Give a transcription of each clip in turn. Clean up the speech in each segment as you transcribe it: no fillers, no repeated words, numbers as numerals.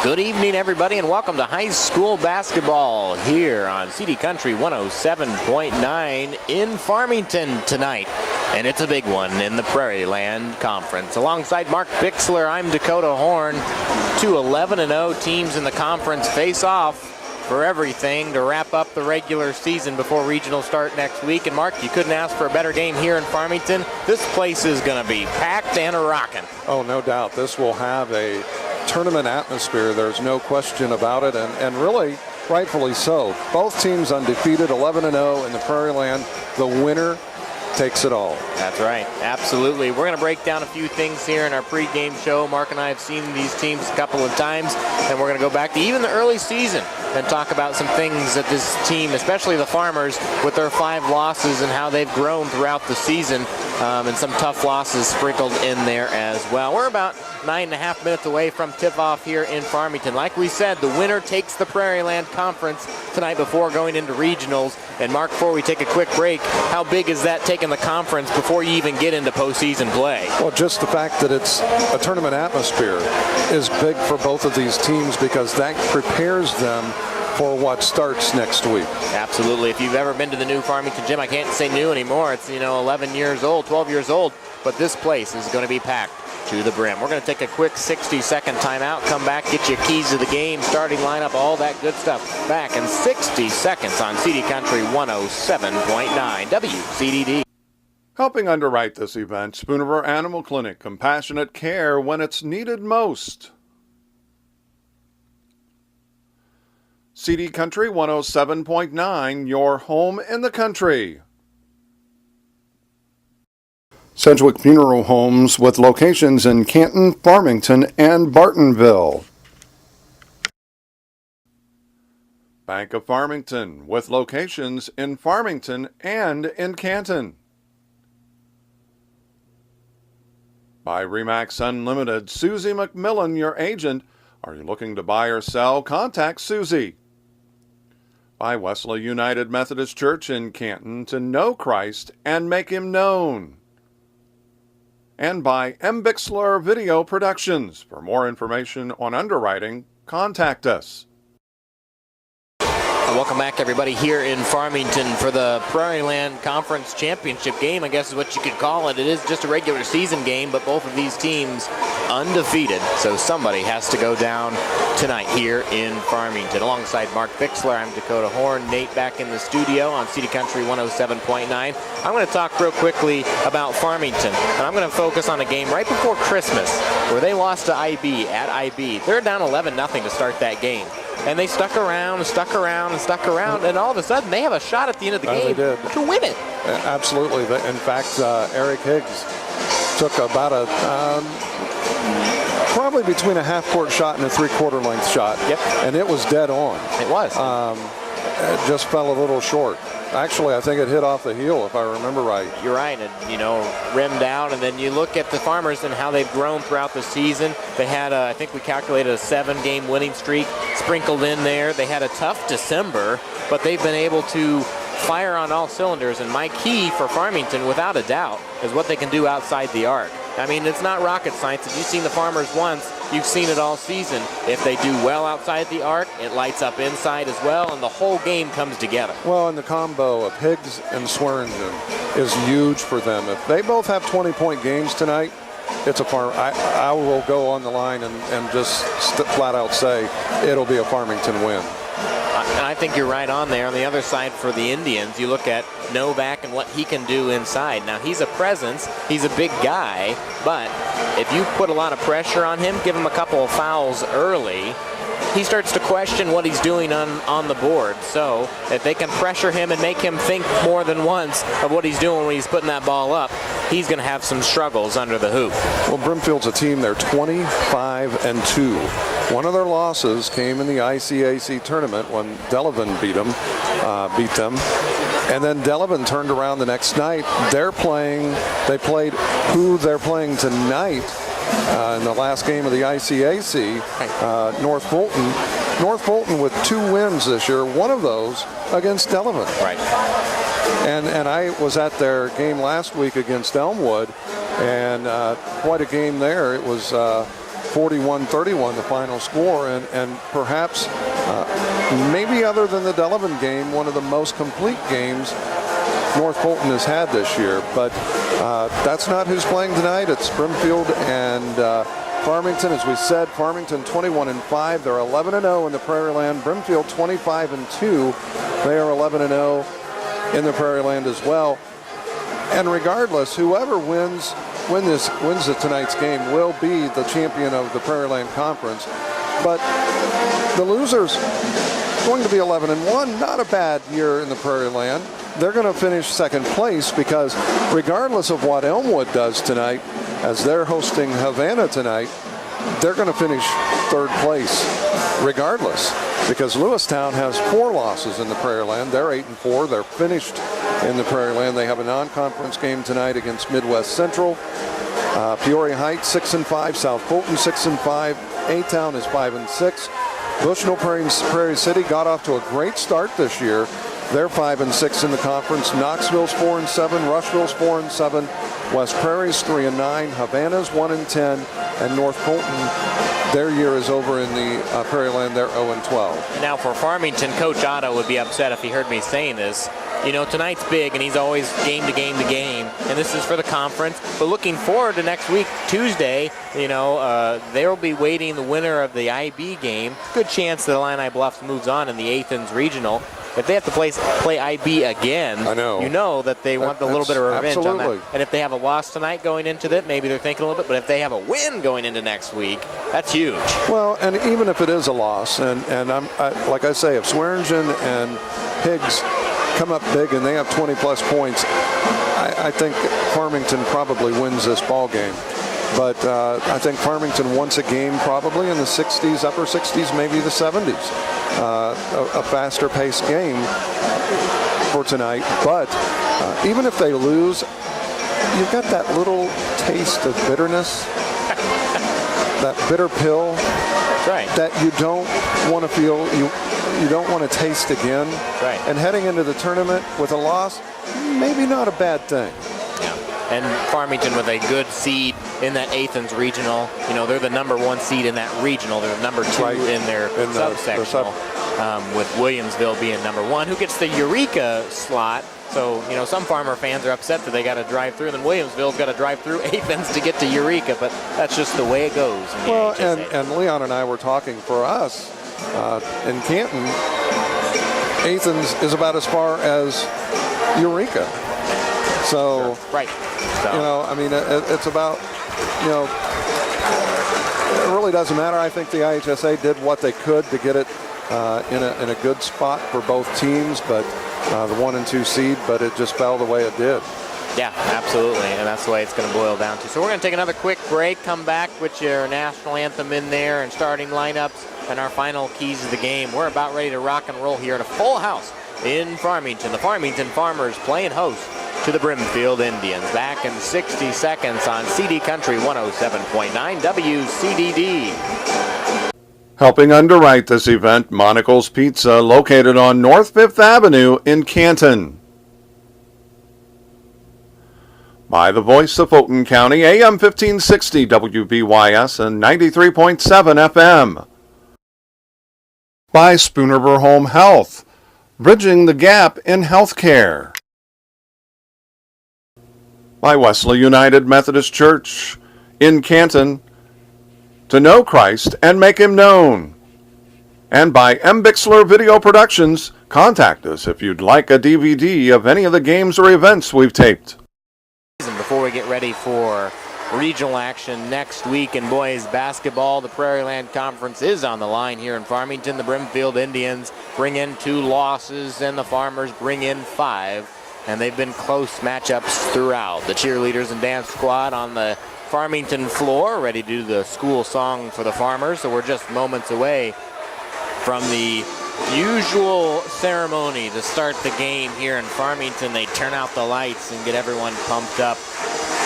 Good evening, everybody, and welcome to high school basketball here on CD Country 107.9 in Farmington tonight. And it's a big one in the Prairieland Conference. Alongside Mark Bixler, I'm Dakota Horn. Two 11-0 teams in the conference face off for everything to wrap up the regular season before regionals start next week. And Mark, you couldn't ask for a better game here in Farmington. This place is going to be packed and rocking. Oh, no doubt. This will have a tournament atmosphere. There's no question about it, and really, rightfully so. Both teams undefeated, 11-0 in the Prairieland. The winner takes it all. That's right. Absolutely. We're going to break down a few things here in our pregame show. Mark and I have seen these teams a couple of times, and we're going to go back to even the early season and talk about some things that this team, especially the Farmers, with their 5 losses and how they've grown throughout the season, and some tough losses sprinkled in there as well. We're about 9.5 minutes away from tip-off here in Farmington. Like we said, the winner takes the Prairieland Conference tonight before going into regionals. And Mark, before we take a quick break, how big is that taking the conference before you even get into postseason play? Well, just the fact that it's a tournament atmosphere is big for both of these teams because that prepares them for what starts next week. Absolutely. If you've ever been to the new Farmington gym, I can't say new anymore. It's, 11 years old, 12 years old, but this place is going to be packed to the brim. We're going to take a quick 60-second timeout, come back, get you keys to the game, starting lineup, all that good stuff. Back in 60 seconds on CD Country 107.9 WCDD. Helping underwrite this event, Spoon River Animal Clinic, compassionate care when it's needed most. CD Country 107.9, your home in the country. Sedgwick Funeral Homes with locations in Canton, Farmington, and Bartonville. Bank of Farmington with locations in Farmington and in Canton. By Remax Unlimited, Susie McMillan, your agent. Are you looking to buy or sell? Contact Susie. By Wesley United Methodist Church in Canton, to know Christ and make Him known. And by M. Bixler Video Productions. For more information on underwriting, contact us. Welcome back, everybody, here in Farmington for the Prairieland Conference Championship game, I guess is what you could call it. It is just a regular season game, but both of these teams undefeated, so somebody has to go down tonight here in Farmington. Alongside Mark Bixler, I'm Dakota Horn. Nate back in the studio on CD Country 107.9. I'm going to talk real quickly about Farmington, and I'm going to focus on a game right before Christmas where they lost to IB at IB. They're down 11-0 to start that game. And they stuck around, and all of a sudden they have a shot at the end of the game to win it. Absolutely. In fact, Eric Higgs took about probably between a half-court shot and a three-quarter length shot. Yep. And it was dead on. It was. It just fell a little short. Actually, I think it hit off the heel, if I remember right. You're right, and, rimmed out. And then you look at the Farmers and how they've grown throughout the season. They had, I think we calculated a 7-game winning streak sprinkled in there. They had a tough December, but they've been able to fire on all cylinders. And my key for Farmington, without a doubt, is what they can do outside the arc. I mean, it's not rocket science. If you've seen the Farmers once, you've seen it all season. If they do well outside the arc, it lights up inside as well, and the whole game comes together. Well, and the combo of Higgs and Swearingen is huge for them. If they both have 20-point games tonight, it's a farm. I will go on the line and just flat out say it'll be a Farmington win. And I think you're right on there. On the other side for the Indians, you look at Novak and what he can do inside. Now, he's a presence. He's a big guy. But if you put a lot of pressure on him, give him a couple of fouls early, he starts to question what he's doing on the board. So if they can pressure him and make him think more than once of what he's doing when he's putting that ball up, he's going to have some struggles under the hoop. Well, Brimfield's a team, they're 25-2. One of their losses came in the ICAC tournament when Delavan beat them. And then Delavan turned around the next night. They played who they're playing tonight in the last game of the ICAC, North Fulton. North Fulton with 2 wins this year, one of those against Delavan. Right. And I was at their game last week against Elmwood, and quite a game there. It was 41-31 the final score, and perhaps maybe other than the Delavan game, one of the most complete games North Fulton has had this year. But that's not who's playing tonight. It's Brimfield and Farmington. As we said, Farmington 21-5. They're 11-0 in the Prairieland. Brimfield 25-2. They are 11-0 in the Prairieland as well. And regardless, whoever wins tonight's game will be the champion of the Prairieland Conference. But the losers going to be 11-1. Not a bad year in the Prairieland. They're going to finish second place because regardless of what Elmwood does tonight, as they're hosting Havana tonight, they're going to finish third place regardless, because Lewistown has 4 losses in the Prairieland. They're 8-4. They're finished in the Prairieland. They have a non-conference game tonight against Midwest Central. Peoria Heights 6-5. South Fulton 6-5. A-Town is 5-6. Bushnell Prairie City got off to a great start this year. They're 5-6 in the conference. Knoxville's 4-7. Rushville's 4-7. West Prairie's 3-9. Havana's 1-10. And North Fulton, their year is over in the Prairieland. They're 0-12. Now for Farmington, Coach Otto would be upset if he heard me saying this. You know, tonight's big, and he's always game to game to game, and this is for the conference. But looking forward to next week, Tuesday, you know, they'll be waiting the winner of the IB game. Good chance that Illini Bluffs moves on in the Athens Regional. If they have to play IB again, I know. You know that they want a little bit of revenge absolutely on that. And if they have a loss tonight going into that, maybe they're thinking a little bit. But if they have a win going into next week, that's huge. Well, and even if it is a loss, and like I say, if Swearingen and Higgs come up big and they have 20-plus points, I think Farmington probably wins this ball game. But I think Farmington wants a game probably in the 60s, upper 60s, maybe the 70s. A faster-paced game for tonight. But even if they lose, you've got that little taste of bitterness, that bitter pill that you don't want to feel, you don't want to taste again. Right. And heading into the tournament with a loss, maybe not a bad thing. And Farmington with a good seed in that Athens regional. You know, they're the number 1 seed in that regional. They're number 2 in their sub-sectional, with Williamsville being number 1. Who gets the Eureka slot? So, you know, some Farmer fans are upset that they got to drive through, and then Williamsville's got to drive through Athens to get to Eureka, but that's just the way it goes. Well, and Leon and I were talking, for us in Canton, Athens is about as far as Eureka. So, right. You know, I mean, it's about, you know, it really doesn't matter. I think the IHSA did what they could to get it in a good spot for both teams, but the 1 and 2 seed, but it just fell the way it did. Yeah, absolutely, and that's the way it's going to boil down to. So we're going to take another quick break, come back with your national anthem in there and starting lineups and our final keys of the game. We're about ready to rock and roll here at a full house in Farmington. The Farmington Farmers playing host to the Brimfield Indians. Back in 60 seconds on CD Country 107.9 WCDD. Helping underwrite this event, Monocle's Pizza, located on North 5th Avenue in Canton. By the voice of Fulton County, AM 1560 WBYS and 93.7 FM. By Spoonerver Home Health, bridging the gap in healthcare. By Wesley United Methodist Church in Canton, to know Christ and make him known. And by M. Bixler Video Productions, contact us if you'd like a DVD of any of the games or events we've taped. Before we get ready for regional action next week in boys basketball, the Prairieland Conference is on the line here in Farmington. The Brimfield Indians bring in 2 losses and the Farmers bring in 5. And they've been close matchups throughout. The cheerleaders and dance squad on the Farmington floor, ready to do the school song for the Farmers. So we're just moments away from the usual ceremony to start the game here in Farmington. They turn out the lights and get everyone pumped up.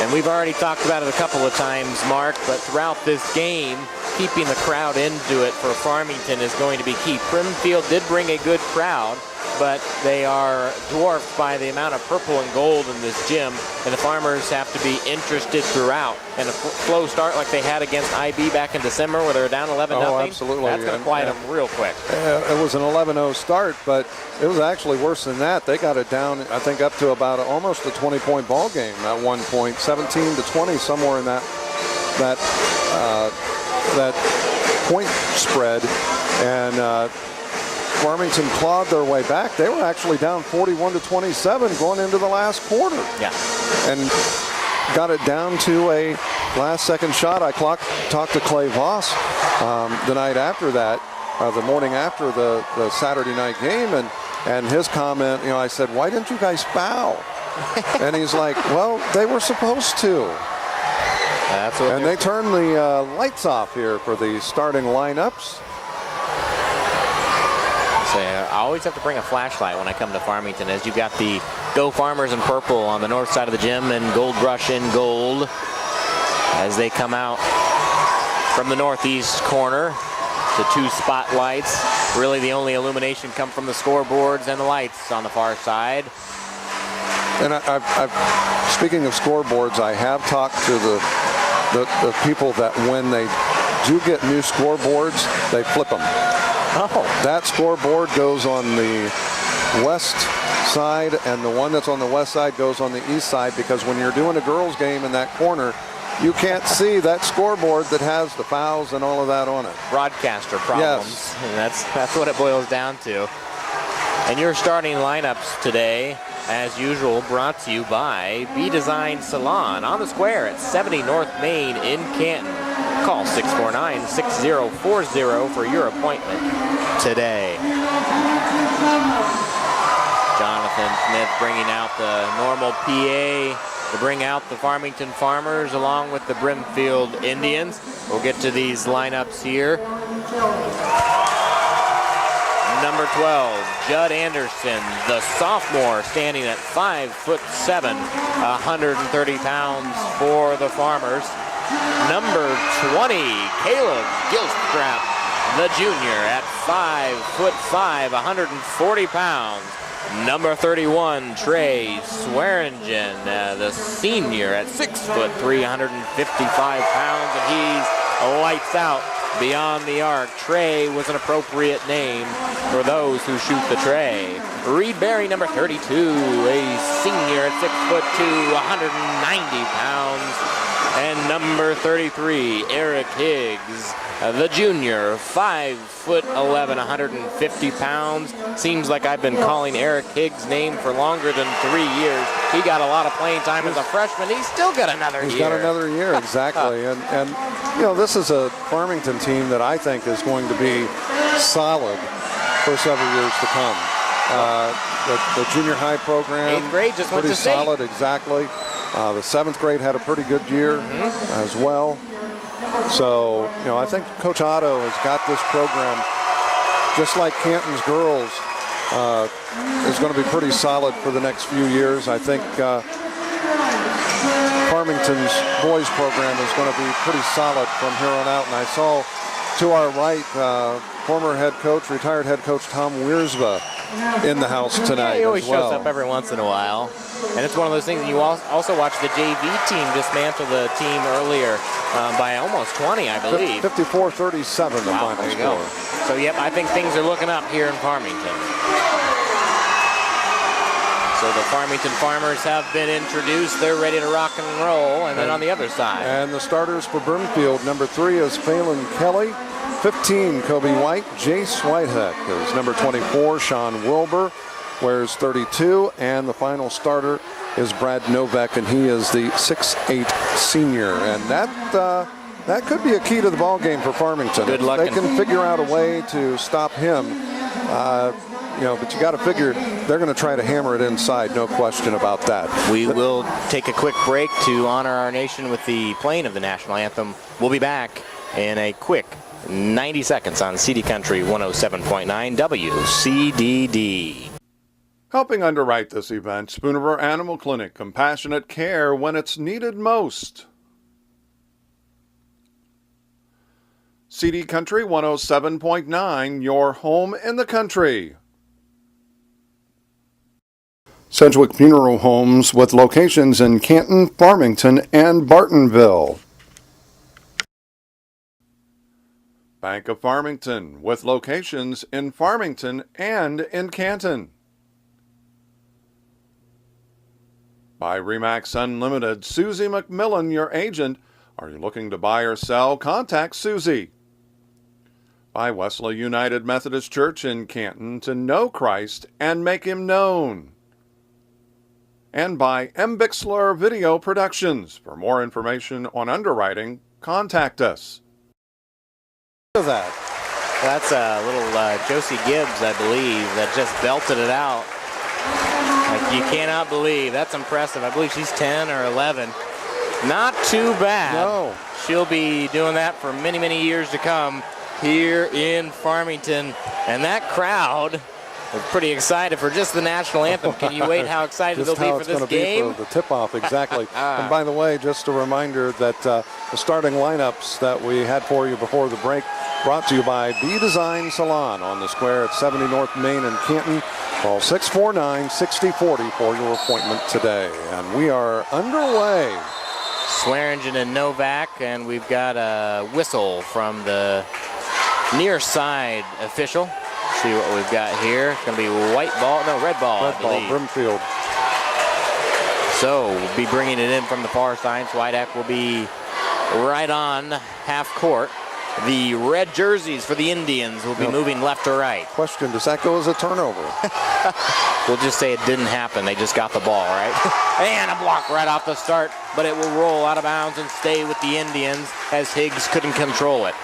And we've already talked about it a couple of times, Mark, but throughout this game, keeping the crowd into it for Farmington is going to be key. Brimfield did bring a good crowd, but they are dwarfed by the amount of purple and gold in this gym, and the Farmers have to be interested throughout. And a slow start like they had against IB back in December where they were down 11-0. Oh, absolutely. That's going to quiet them real quick. It was an 11-0 start, but it was actually worse than that. They got it down, I think, up to about almost a 20-point ball game at one point, 17-20, somewhere in that point spread. And Farmington clawed their way back. They were actually down 41-27 going into the last quarter. Yeah. And got it down to a last-second shot. I talked to Clay Voss the night after that, the morning after the Saturday night game, and his comment, I said, "Why didn't you guys foul?" And he's like, "Well, they were supposed to." And they turned the lights off here for the starting lineups. I always have to bring a flashlight when I come to Farmington, as you've got the Go Farmers in purple on the north side of the gym and Gold Rush in gold as they come out from the northeast corner. The two spotlights. Really the only illumination come from the scoreboards and the lights on the far side. And speaking of scoreboards, I have talked to the people that when they do get new scoreboards, they flip them. Oh. That scoreboard goes on the west side, and the one that's on the west side goes on the east side, because when you're doing a girls' game in that corner, you can't see that scoreboard that has the fouls and all of that on it. Broadcaster problems. Yes. And that's what it boils down to. And your starting lineups today, as usual, brought to you by B-Design Salon on the square at 70 North Main in Canton. Call 649-6040 for your appointment today. Jonathan Smith bringing out the normal PA to bring out the Farmington Farmers along with the Brimfield Indians. We'll get to these lineups here. Number 12, Judd Anderson, the sophomore, standing at 5'7", 130 pounds for the Farmers. Number 20, Caleb Gilstrap, the junior, at 5'5", 140 pounds. Number 31, Trey Swearingen, the senior, at 6'3", 155 pounds, and he's lights out beyond the arc. Trey was an appropriate name for those who shoot the tray. Reed Berry, number 32, a senior at 6'2", 190 pounds. And number 33, Eric Higgs, the junior, 5'11", 150 pounds. Seems like I've been calling Eric Higgs' name for longer than 3 years. He got a lot of playing time as a freshman. He's still got another year. He's got another year, exactly. and this is a Farmington team that I think is going to be solid for several years to come. The junior high program, 8th grade just went pretty to state. solid, exactly. The 7th grade had a pretty good year as well. So, I think Coach Otto has got this program, just like Canton's girls, is going to be pretty solid for the next few years. I think Farmington's boys program is going to be pretty solid from here on out. And I saw to our right, former retired head coach Tom Wiersma in the house tonight. Yeah, he always as well. shows up every once in a while. And it's one of those things, and you also watch the JV team dismantle the team earlier by almost 20, I believe. 54-37, the final there you score. go. So, yep, I think things are looking up here in Farmington. So the Farmington Farmers have been introduced. They're ready to rock and roll. And then on the other side. And the starters for Brimfield, number 3 is Phelan Kelly. 15, Kobe White. Jace Whitehead is number 24. Sean Wilbur wears 32. And the final starter is Brad Novak, and he is the 6'8 senior. And that could be a key to the ball game for Farmington. Good luck. They can figure out a way to stop him. But you got to figure they're going to try to hammer it inside, no question about that. We will take a quick break to honor our nation with the playing of the national anthem. We'll be back in a quick 90 seconds on CD Country 107.9 WCDD. Helping underwrite this event, Spoon River Animal Clinic, compassionate care when it's needed most. CD Country 107.9, your home in the country. Sedgwick Funeral Homes with locations in Canton, Farmington, and Bartonville. Bank of Farmington with locations in Farmington and in Canton. By RE/MAX Unlimited, Susie McMillan, your agent. Are you looking to buy or sell? Contact Susie. By Wesley United Methodist Church in Canton, to know Christ and make him known. And by M. Bixler Video Productions. For more information on underwriting, contact us. That's a little Josie Gibbs, I believe, that just belted it out. Like, you cannot believe. That's impressive. I believe she's 10 or 11. Not too bad. No. She'll be doing that for many, many years to come here in Farmington. And that crowd is pretty excited for just the national anthem. Can you wait how excited they'll be for this game? Be for the tip-off, exactly. And by the way, just a reminder that the starting lineups that we had for you before the break brought to you by B Design Salon on the square at 70 North Main in Canton. Call 649-6040 for your appointment today. And we are underway. Swearingen and Novak, and we've got a whistle from the near side official. See what we've got here. It's going to be red ball, Red I ball, believe. Brimfield. So we'll be bringing it in from the far side. Swidak will be right on half court. The red jerseys for the Indians will be moving left to right. Question, does that go as a turnover? We'll just say it didn't happen. They just got the ball, right? And a block right off the start, but it will roll out of bounds and stay with the Indians as Higgs couldn't control it.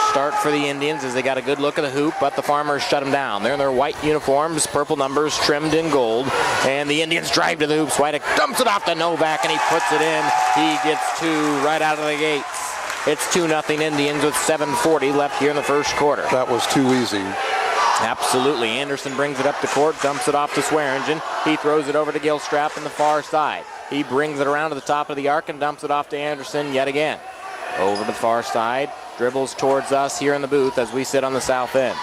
Start for the Indians as they got a good look at the hoop, but the Farmers shut them down. They're in their white uniforms, purple numbers trimmed in gold, and the Indians drive to the hoop. Swidak dumps it off to Novak, and he puts it in. He gets two right out of the gates. It's 2-0 Indians with 7:40 left here in the first quarter. That was too easy. Absolutely. Anderson brings it up the court, dumps it off to Swearingen. He throws it over to Gilstrap in the far side. He brings it around to the top of the arc and dumps it off to Anderson yet again. Over to the far side, dribbles towards us here in the booth as we sit on the south end.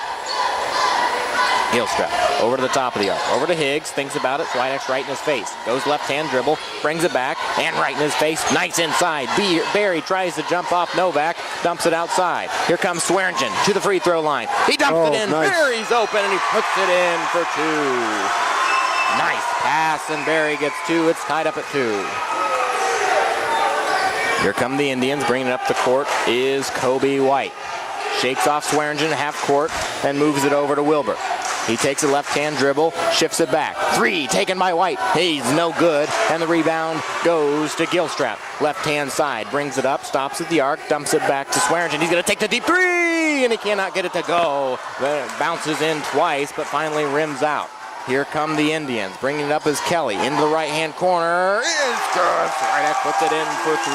Gilstrap over to the top of the arc, over to Higgs, thinks about it, Swidak's right in his face. Goes left-hand dribble, brings it back, and right in his face, nice inside. Barry tries to jump off Novak, dumps it outside. Here comes Swearingen to the free throw line. He dumps it in, nice. Barry's open, and he puts it in for two. Nice pass, and Barry gets two. It's tied up at 2. Here come the Indians, bringing it up the court is Kobe White. Shakes off Swearingen half court and moves it over to Wilbur. He takes a left-hand dribble, shifts it back. 3 taken by White. He's no good, and the rebound goes to Gilstrap. Left-hand side, brings it up, stops at the arc, dumps it back to Swearingen. He's going to take the deep 3, and he cannot get it to go. Then it bounces in twice, but finally rims out. Here come the Indians. Bringing it up is Kelly. Into the right-hand corner. Is good. Swidak puts it in for 3.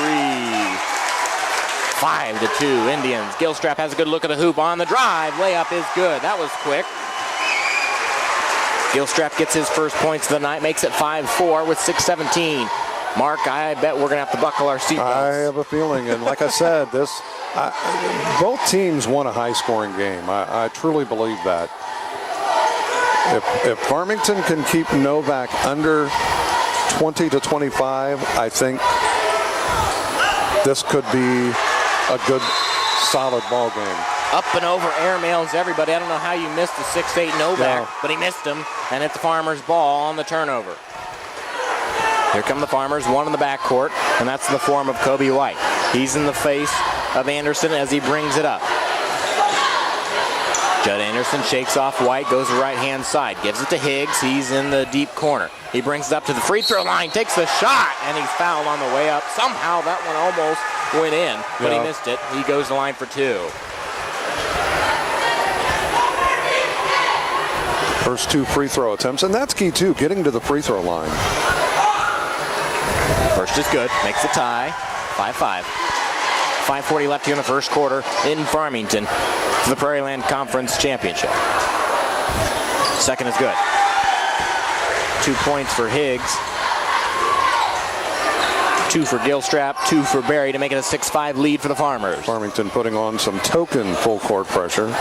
5-2 Indians. Gilstrap has a good look at the hoop on the drive. Layup is good. That was quick. Gilstrap gets his first points of the night. Makes it 5-4 with 6:17. Mark, I bet we're going to have to buckle our seatbelts. I have a feeling, and like I said, both teams won a high-scoring game. I truly believe that. If Farmington can keep Novak under 20 to 25, I think this could be a good, solid ball game. Up and over, airmails everybody. I don't know how you missed the 6'8 Novak, but he missed him, and it's the Farmers' ball on the turnover. Here come the Farmers, one in the backcourt, and that's in the form of Kobe White. He's in the face of Anderson as he brings it up. Judd Anderson shakes off White, goes to the right-hand side, gives it to Higgs. He's in the deep corner. He brings it up to the free throw line, takes the shot, and he's fouled on the way up. Somehow that one almost went in, but he missed it. He goes to the line for 2. First 2 free throw attempts, and that's key too, getting to the free throw line. First is good, makes the tie, 5-5. 5:40 left here in the first quarter in Farmington for the Prairieland Conference Championship. Second is good. 2 points for Higgs. 2 for Gilstrap, 2 for Barry to make it a 6-5 lead for the Farmers. Farmington putting on some token full court pressure.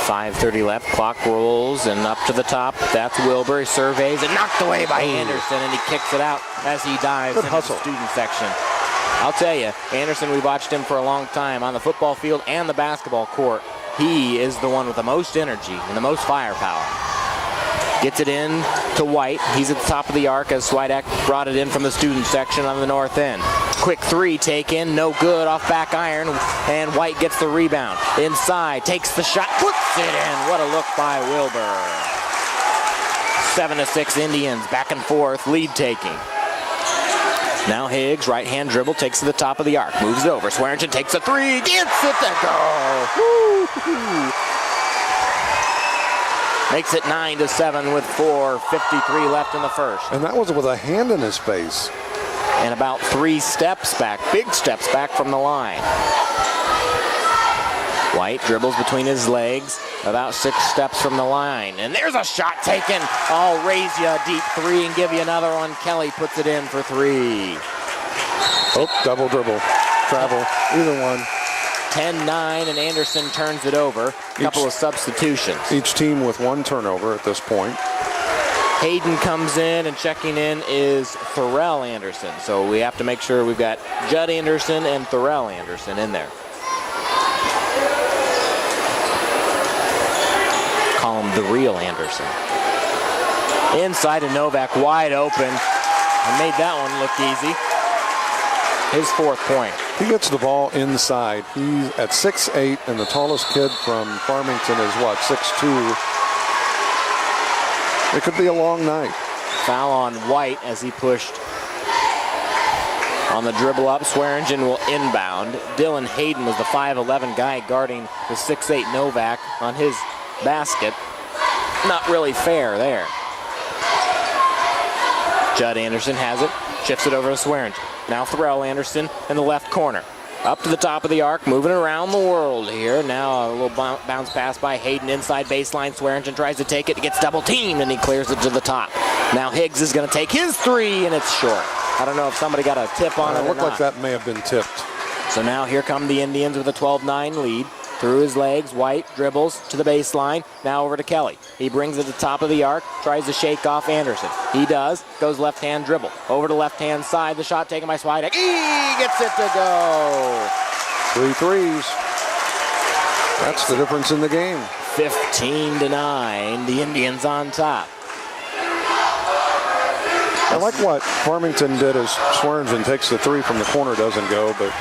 5:30 left, clock rolls, and up to the top. That's Wilbur. He surveys and knocked away by Anderson, and he kicks it out as he dives into the student section. I'll tell you, Anderson, we watched him for a long time on the football field and the basketball court. He is the one with the most energy and the most firepower. Gets it in to White. He's at the top of the arc as Swidak brought it in from the student section on the north end. Quick three taken, no good, off back iron, and White gets the rebound. Inside, takes the shot, puts it in. What a look by Wilbur. 7-6 Indians, back and forth, lead taking. Now Higgs, right-hand dribble, takes to the top of the arc, moves it over. Swearingen takes a three, gets it to go. Woo-hoo. Makes it 9-7 with 4:53 left in the first. And that was with a hand in his face. And about 3 steps back, big steps back from the line. White dribbles between his legs, about 6 steps from the line. And there's a shot taken. I'll raise you a deep three and give you another one. Kelly puts it in for 3. Oh, double dribble, travel, either one. 10-9, and Anderson turns it over. A couple of substitutions. Each team with 1 turnover at this point. Hayden comes in, and checking in is Thurell Anderson. So we have to make sure we've got Judd Anderson and Thurell Anderson in there. Call him the real Anderson. Inside to Novak, wide open, and made that one look easy. His 4th point. He gets the ball inside. He's at 6'8", and the tallest kid from Farmington is what, 6'2". It could be a long night. Foul on White as he pushed on the dribble up. Swearingen will inbound. Dylan Hayden was the 5'11" guy guarding the 6'8" Novak on his basket. Not really fair there. Judd Anderson has it, shifts it over to Swearingen. Now Thurell Anderson in the left corner. Up to the top of the arc, moving around the world here. Now a little bounce pass by Hayden inside baseline. Swearingen tries to take it, gets double teamed, and he clears it to the top. Now Higgs is going to take his 3, and it's short. I don't know if somebody got a tip on it or not. It looked like that may have been tipped. So now here come the Indians with a 12-9 lead. Through his legs, White dribbles to the baseline. Now over to Kelly. He brings it to the top of the arc, tries to shake off Anderson. He does, goes left-hand dribble. Over to left-hand side, the shot taken by Swidak. He gets it to go. 3 threes. That's the difference in the game. 15-9, the Indians on top. I like what Farmington did as Swearingen takes the 3 from the corner, doesn't go, but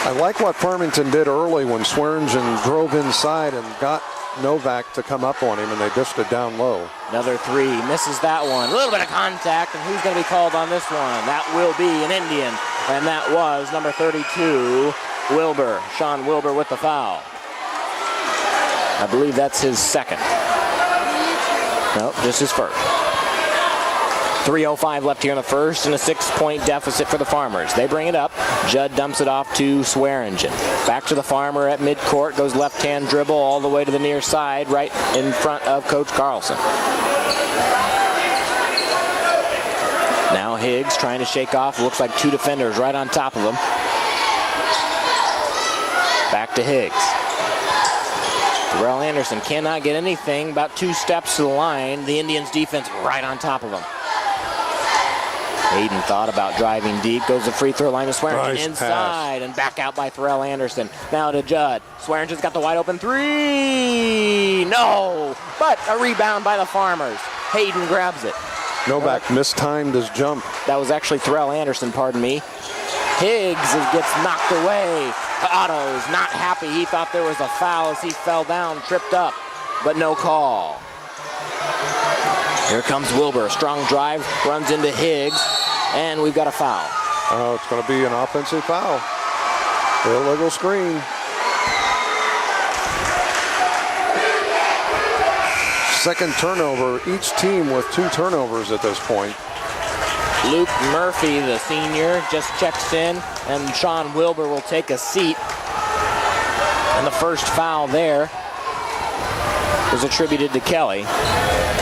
I like what Farmington did early when Swearingen drove inside and got Novak to come up on him, and they dished it down low. Another 3, misses that one. A little bit of contact, and who's going to be called on this one? That will be an Indian, and that was number 32, Wilbur. Sean Wilbur with the foul. I believe that's his 2nd. Nope, just his 1st. 3:05 left here in the first, and a 6-point deficit for the Farmers. They bring it up. Judd dumps it off to Swearingen. Back to the Farmer at midcourt. Goes left-hand dribble all the way to the near side, right in front of Coach Carlson. Now Higgs trying to shake off. Looks like 2 defenders right on top of him. Back to Higgs. Thurell Anderson cannot get anything. About 2 steps to the line. The Indians defense right on top of him. Hayden thought about driving deep, goes to free throw line to Swearingen inside, and back out by Thurell Anderson. Now to Judd. Swearingen's got the wide open 3. No, but a rebound by the Farmers. Hayden grabs it. Novak mistimed his jump. That was actually Thurell Anderson, pardon me. Higgs gets knocked away. Otto's not happy. He thought there was a foul as he fell down, tripped up, but no call. Here comes Wilbur. Strong drive, runs into Higgs, and we've got a foul. Oh, it's going to be an offensive foul. Illegal screen. Second turnover. Each team with 2 turnovers at this point. Luke Murphy, the senior, just checks in, and Sean Wilbur will take a seat. And the first foul there was attributed to Kelly.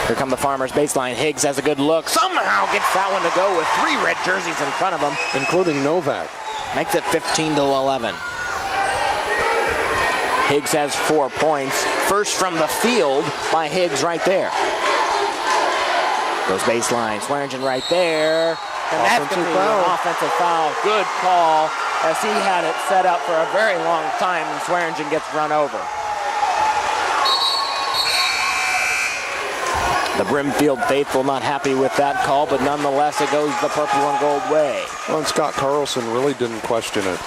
Here come the Farmers baseline. Higgs has a good look. Somehow gets that one to go with 3 red jerseys in front of him. Including Novak. Makes it 15-11. Higgs has 4 points. First from the field by Higgs right there. Goes baseline. Swearingen right there. And that's going to be an offensive foul. Good call, as he had it set up for a very long time, and Swearingen gets run over. The Brimfield faithful not happy with that call, but nonetheless it goes the purple and gold way. Well, and Scott Carlson really didn't question it.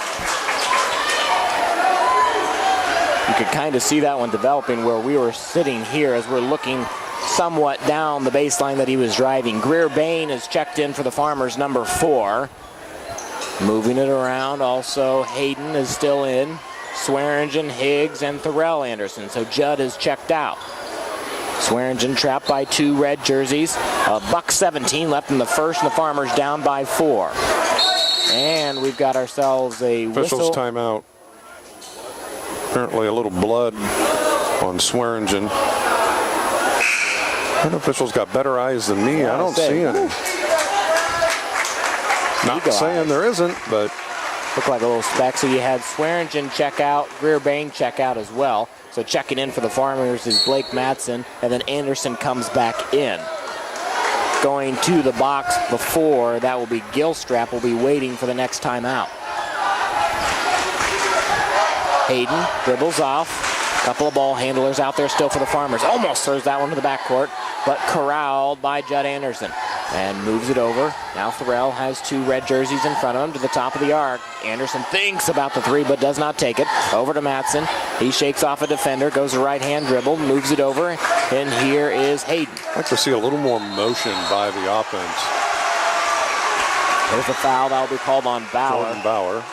You could kind of see that one developing where we were sitting here as we're looking somewhat down the baseline that he was driving. Greer Bain is checked in for the Farmers, number 4. Moving it around, also Hayden is still in. Swearingen, Higgs, and Thorell Anderson. So Judd is checked out. Swearingen trapped by 2 red jerseys. $1:17 left in the first, and the Farmers down by 4. And we've got ourselves a Officials whistle. timeout. Apparently a little blood on Swearingen. That official's got better eyes than me. I don't see any. Not saying there isn't, but looked like a little speck. So you had Swearingen check out, Greer Bain check out as well. So checking in for the Farmers is Blake Madsen, and then Anderson comes back in. Going to the box before, that will be Gilstrap, will be waiting for the next timeout. Hayden dribbles off. Couple of ball handlers out there still for the Farmers. Almost throws that one to the backcourt, but corralled by Judd Anderson. And moves it over. Now Thorell has 2 red jerseys in front of him to the top of the arc. Anderson thinks about the 3, but does not take it. Over to Madsen. He shakes off a defender, goes a right-hand dribble, moves it over, and here is Hayden. I'd like to see a little more motion by the offense. There's a foul that will be called on Bauer. Jordan Bauer.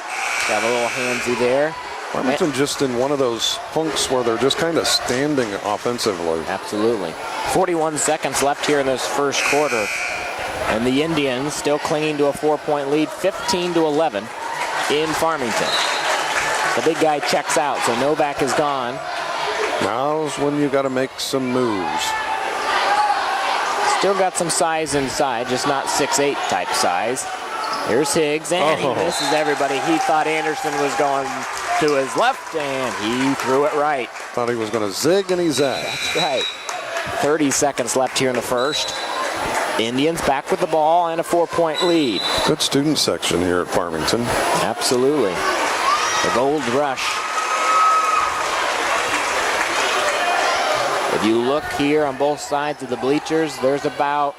Got a little handsy there. Farmington just in one of those funks where they're just kind of standing offensively. Absolutely. 41 seconds left here in this first quarter. And the Indians still clinging to a 4-point lead, 15-11 in Farmington. The big guy checks out, so Novak is gone. Now's when you got to make some moves. Still got some size inside, just not 6'8" type size. Here's Higgs, and he misses everybody. He thought Anderson was going to his left, and he threw it right. Thought he was going to zig, and he zagged. That's right. 30 seconds left here in the first. Indians back with the ball and a 4-point lead. Good student section here at Farmington. Absolutely. The Gold Rush. If you look here on both sides of the bleachers, there's about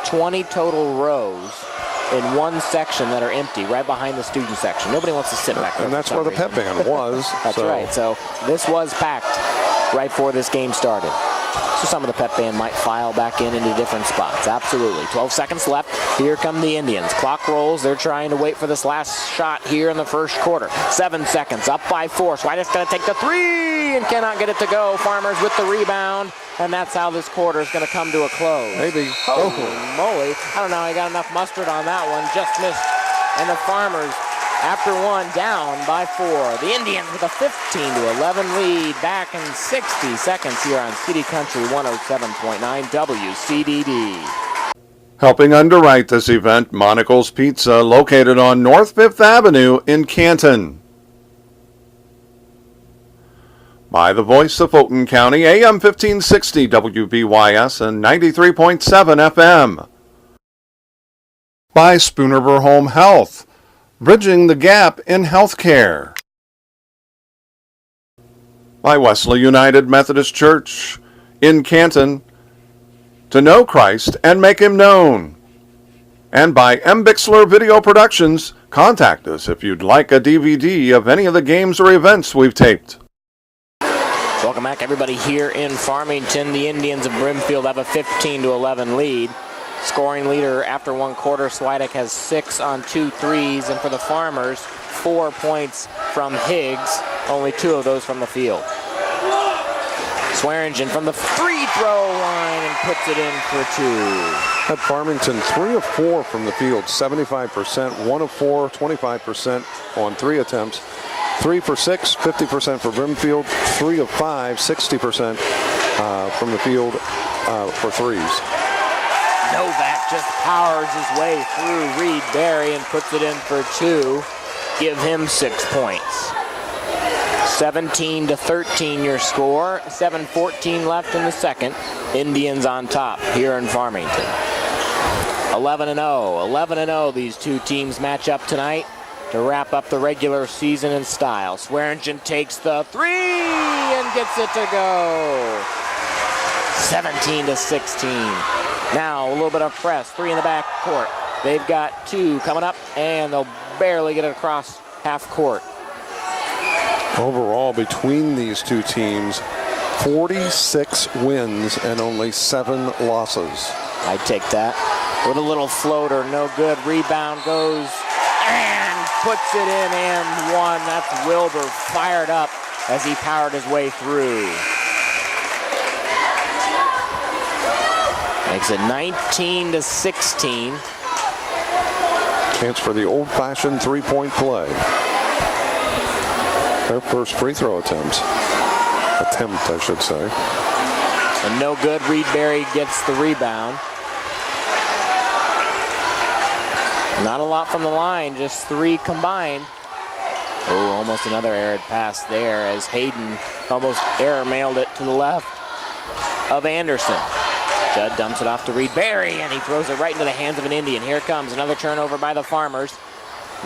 20 total rows in one section that are empty, right behind the student section. Nobody wants to sit back there. And that's where the pep band was. That's right. So this was packed right before this game started. So some of the pep band might file back into different spots. Absolutely. 12 seconds left. Here come the Indians. Clock rolls. They're trying to wait for this last shot here in the first quarter. 7 seconds. Up by 4. Swider's going to take the 3 and cannot get it to go. Farmers with the rebound. And that's how this quarter is going to come to a close. Maybe. Holy moly. I don't know. I got enough mustard on that one. Just missed. And the Farmers, after one, down by 4. The Indians with a 15-11 lead back in 60 seconds here on City Country 107.9 WCDD. Helping underwrite this event, Monocle's Pizza, located on North 5th Avenue in Canton. By the voice of Fulton County, AM 1560 WBYS and 93.7 FM. By Spoonerver Home Health, bridging the gap in healthcare. By Wesley United Methodist Church in Canton, to know Christ and make him known. And by M. Bixler Video Productions, contact us if you'd like a DVD of any of the games or events we've taped. Welcome back, everybody, here in Farmington. The Indians of Brimfield have a 15-11 lead. Scoring leader after one quarter, Swidek has 6 on 2 threes, and for the Farmers, 4 points from Higgs, only 2 of those from the field. Swearingen from the free throw line and puts it in for 2. At Farmington, 3 of 4 from the field, 75%, 1 of 4, 25% on 3 attempts. 3 for 6, 50% for Brimfield. 3 of 5, 60% from the field for threes. Novak just powers his way through Reed Berry and puts it in for 2. Give him 6 points. 17-13 your score. 7:14 left in the second. Indians on top here in Farmington. 11-0. 11-0 these two teams match up tonight to wrap up the regular season in style. Swearingen takes the three and gets it to go. 17-16. Now a little bit of press. Three in the back court. They've got two coming up, and they'll barely get it across half court. Overall, between these two teams, 46 wins and only 7 losses. I take that. With a little floater, no good. Rebound goes and puts it in and one. That's Wilbur fired up as he powered his way through. Makes it 19-16. Chance for the old-fashioned three-point play. Their first free throw attempt, I should say. And no good. Reedberry gets the rebound. Not a lot from the line, just 3 combined. Oh, almost another errant pass there as Hayden almost error mailed it to the left of Anderson. Judd dumps it off to Reedberry, and he throws it right into the hands of an Indian. Here comes another turnover by the Farmers.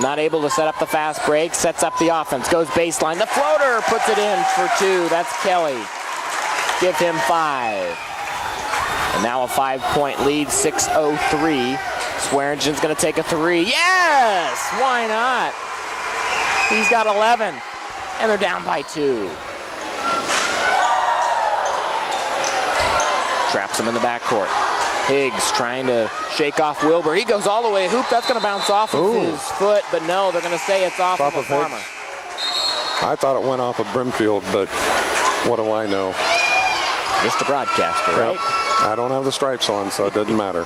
Not able to set up the fast break, sets up the offense, goes baseline. The floater puts it in for 2. That's Kelly. Give him 5. And now a 5-point lead, 6:03. Swearingen's going to take a 3. Yes! Why not? He's got 11, and they're down by 2. Traps him in the backcourt. Higgs trying to shake off Wilbur. He goes all the way. Hoop, that's going to bounce off of his foot, but no, they're going to say it's off of a Farmer. I thought it went off of Brimfield, but what do I know? Just a broadcaster, right? I don't have the stripes on, so it doesn't matter.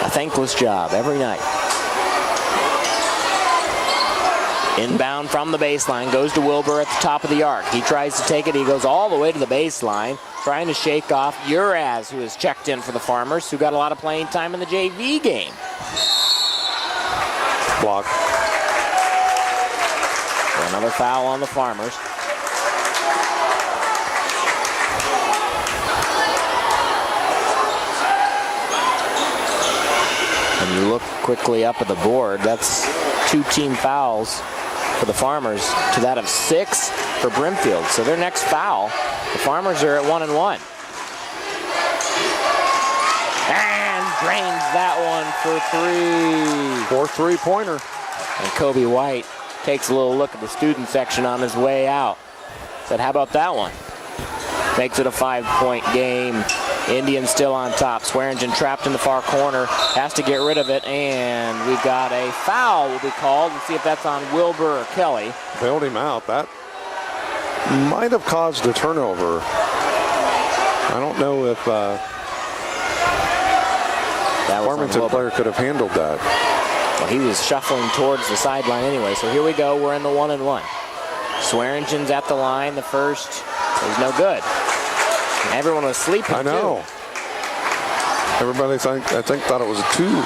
A thankless job every night. Inbound from the baseline, goes to Wilbur at the top of the arc. He tries to take it. He goes all the way to the baseline, trying to shake off Uraz, who has checked in for the Farmers, who got a lot of playing time in the JV game. Block. So another foul on the Farmers. And you look quickly up at the board, that's 2 team fouls for the Farmers to that of 6 for Brimfield. So their next foul, the Farmers are at 1-1. And drains that one for 3. 4 3-pointer. And Kobe White takes a little look at the student section on his way out. Said, how about that one? Makes it a 5-point game. Indians still on top. Swearingen trapped in the far corner. Has to get rid of it, and we've got a foul will be called. We'll see if that's on Wilbur or Kelly. Bailed him out. That might have caused a turnover. I don't know if Farmington player could have handled that. Well, he was shuffling towards the sideline anyway, so here we go. We're in the 1-1. Swearingen's at the line. The first is no good. Everyone was sleeping. I know. Too. Everybody thought it was a 2.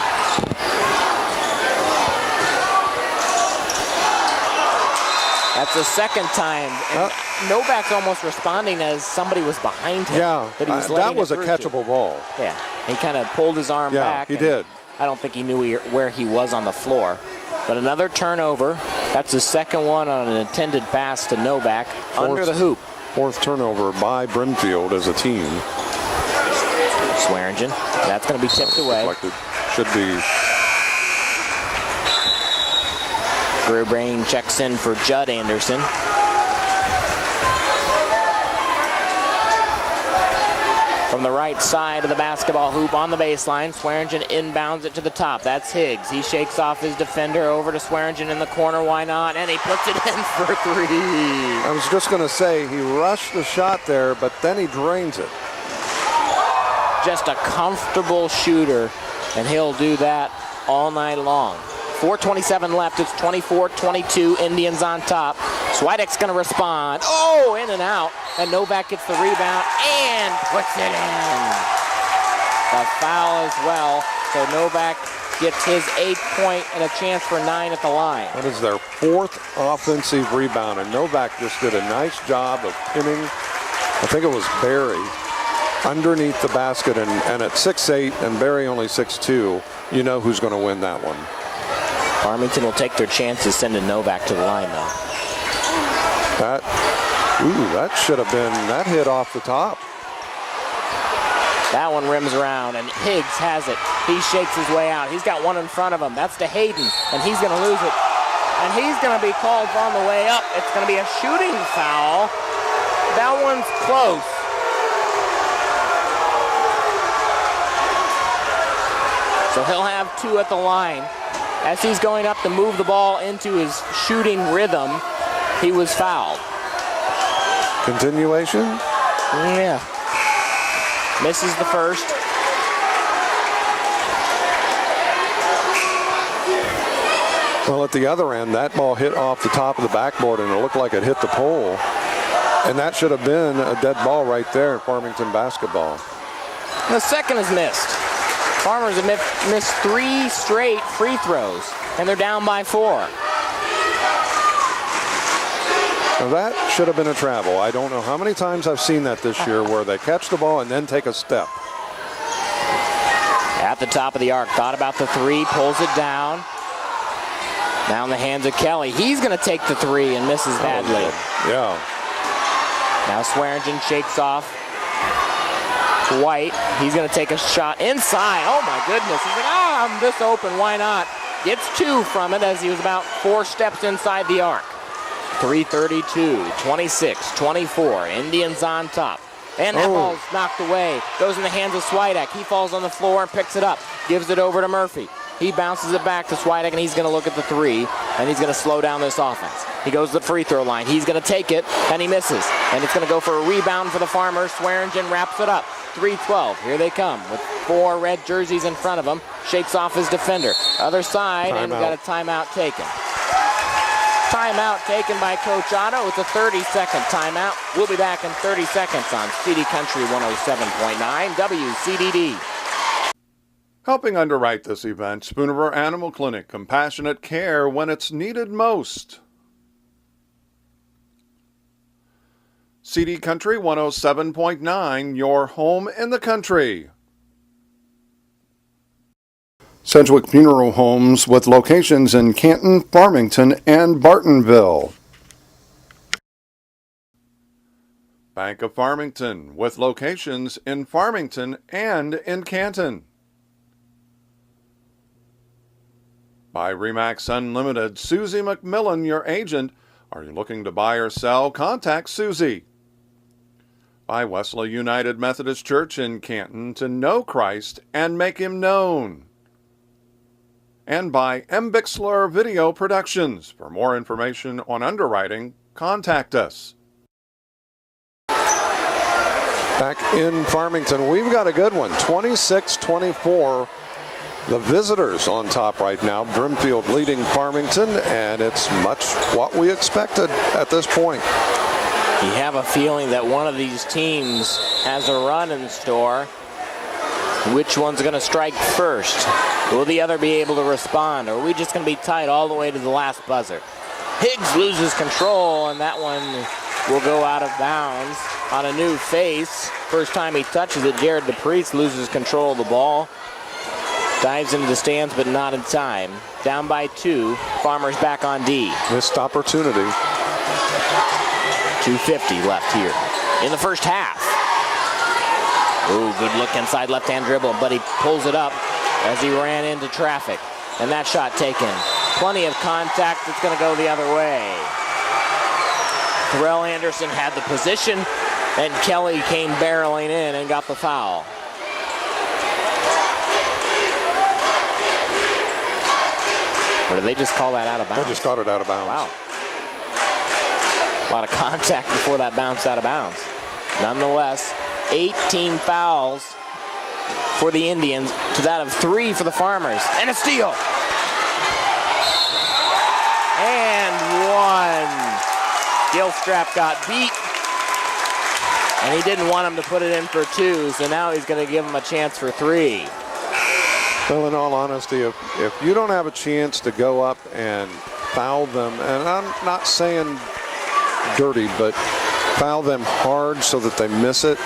That's the second time. And Novak's almost responding as somebody was behind him. Yeah, that was a catchable ball. Yeah, he kind of pulled his arm back. Yeah, he did. I don't think he knew where he was on the floor. But another turnover. That's the second one on an intended pass to Novak under the hoop. 4th turnover by Brimfield as a team. Swearingen. That's going to be tipped away. Deflected. Should be. Brain checks in for Judd Anderson. From the right side of the basketball hoop on the baseline, Swearingen inbounds it to the top. That's Higgs. He shakes off his defender over to Swearingen in the corner. Why not? And he puts it in for 3. I was just going to say, he rushed the shot there, but then he drains it. Just a comfortable shooter, and he'll do that all night long. 4:27 left. It's 24-22. Indians on top. Swidek's going to respond. Oh, in and out. And Novak gets the rebound and puts it in. A foul as well. So Novak gets his 8th point and a chance for 9 at the line. That is their 4th offensive rebound, and Novak just did a nice job of pinning, I think it was Barry, underneath the basket, and at 6'8", and Barry only 6'2", you know who's going to win that one. Farmington will take their chances sending Novak to the line, though. That should have been, that hit off the top. That one rims around, and Higgs has it. He shakes his way out. He's got one in front of him. That's to Hayden, and he's going to lose it. And he's going to be called on the way up. It's going to be a shooting foul. That one's close. So he'll have 2 at the line. As he's going up to move the ball into his shooting rhythm, he was fouled. Continuation? Yeah. Misses the first. Well, at the other end, that ball hit off the top of the backboard, and it looked like it hit the pole. And that should have been a dead ball right there in Farmington basketball. The second is missed. Farmers have missed 3 straight free throws, and they're down by 4. Now that should have been a travel. I don't know how many times I've seen that this year where they catch the ball and then take a step. At the top of the arc, thought about the 3, pulls it down. Now in the hands of Kelly. He's going to take the 3 and misses badly. Yeah. Now Swearingen shakes off White. He's going to take a shot inside. Oh my goodness. He's like, I'm this open, why not? Gets 2 from it as he was about 4 steps inside the arc. 3:32, 26-24. Indians on top. And that ball's knocked away. Goes in the hands of Swidak. He falls on the floor and picks it up. Gives it over to Murphy. He bounces it back to Swidak, and he's going to look at the 3, and he's going to slow down this offense. He goes to the free throw line. He's going to take it, and he misses. And it's going to go for a rebound for the Farmers. Swearingen wraps it up. 3-12. Here they come with 4 red jerseys in front of him. Shakes off his defender. Other side, and we've got a timeout taken. Timeout taken by Coach Otto. It's a 30-second timeout. We'll be back in 30 seconds on CD Country 107.9 WCDD. Helping underwrite this event, Spoonerville Animal Clinic, compassionate care when it's needed most. CD Country 107.9, your home in the country. Sedgwick Funeral Homes with locations in Canton, Farmington, and Bartonville. Bank of Farmington with locations in Farmington and in Canton. By Remax Unlimited, Susie McMillan, your agent. Are you looking to buy or sell? Contact Susie. By Wesley United Methodist Church in Canton, to know Christ and make him known. And by M. Bixler Video Productions. For more information on underwriting, contact us. Back in Farmington, we've got a good one, 26-24. The visitors on top right now. Brimfield leading Farmington, and it's much what we expected at this point. You have a feeling that one of these teams has a run in store. Which one's going to strike first? Will the other be able to respond, or are we just going to be tight all the way to the last buzzer? Higgs loses control, and that one will go out of bounds on a new face. First time he touches it, Jared DePriest loses control of the ball. Dives into the stands, but not in time. Down by 2. Farmers back on D. Missed opportunity. 2:50 left here in the first half. Ooh, good look inside left-hand dribble, but he pulls it up as he ran into traffic. And that shot taken. Plenty of contact. It's going to go the other way. Terrell Anderson had the position, and Kelly came barreling in and got the foul. Or did they just call that out of bounds? They just got it out of bounds. Wow. A lot of contact before that bounced out of bounds. Nonetheless, 18 fouls for the Indians to that of 3 for the Farmers. And a steal. And 1. Gilstrap got beat. And he didn't want him to put it in for 2, so now he's going to give him a chance for 3. Well, in all honesty, if you don't have a chance to go up and foul them, and I'm not saying dirty, but foul them hard so that they miss it,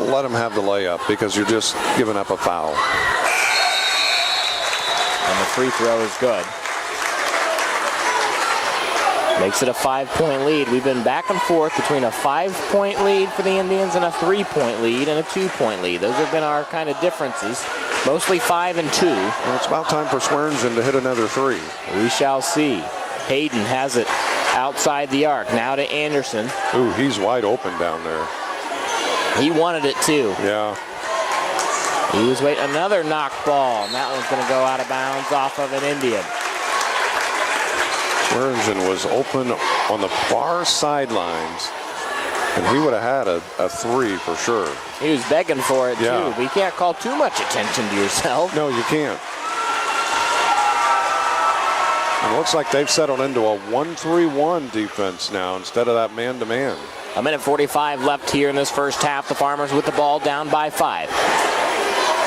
let them have the layup because you're just giving up a foul. And the free throw is good. Makes it a 5-point lead. We've been back and forth between a 5-point lead for the Indians and a 3-point lead and a 2-point lead. Those have been our kind of differences. Mostly 5 and 2. Well, it's about time for Swearingen to hit another three. We shall see. Hayden has it outside the arc. Now to Anderson. Ooh, he's wide open down there. He wanted it too. Yeah. He was waiting. Another knock ball. And that one's going to go out of bounds off of an Indian. Swearingen was open on the far sidelines, and he would have had a three for sure. He was begging for it, Yeah. too. But you can't call too much attention to yourself. No, you can't. It looks like they've settled into a 1-3-1 defense now instead of that man-to-man. A minute 45 left here in this first half. The Farmers with the ball down by 5.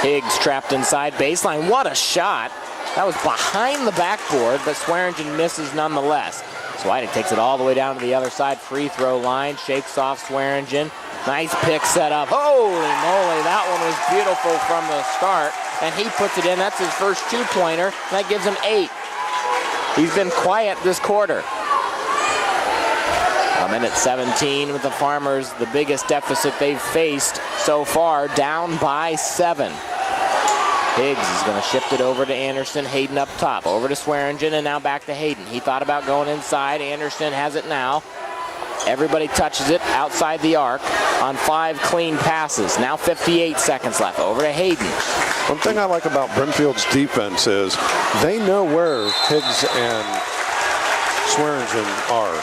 Higgs trapped inside baseline. What a shot. That was behind the backboard, but Swearingen misses nonetheless. Swidek takes it all the way down to the other side. Free throw line. Shakes off Swearingen. Nice pick set up. Holy moly, that one was beautiful from the start. And he puts it in. That's his first two-pointer. That gives him 8. He's been quiet this quarter. A minute 17 with the Farmers, the biggest deficit they've faced so far, down by 7. Higgs is going to shift it over to Anderson. Hayden up top, over to Swearingen, and now back to Hayden. He thought about going inside. Anderson has it now. Everybody touches it outside the arc on 5 clean passes. Now 58 seconds left. Over to Hayden. One thing I like about Brimfield's defense is they know where Higgs and Swearingen are.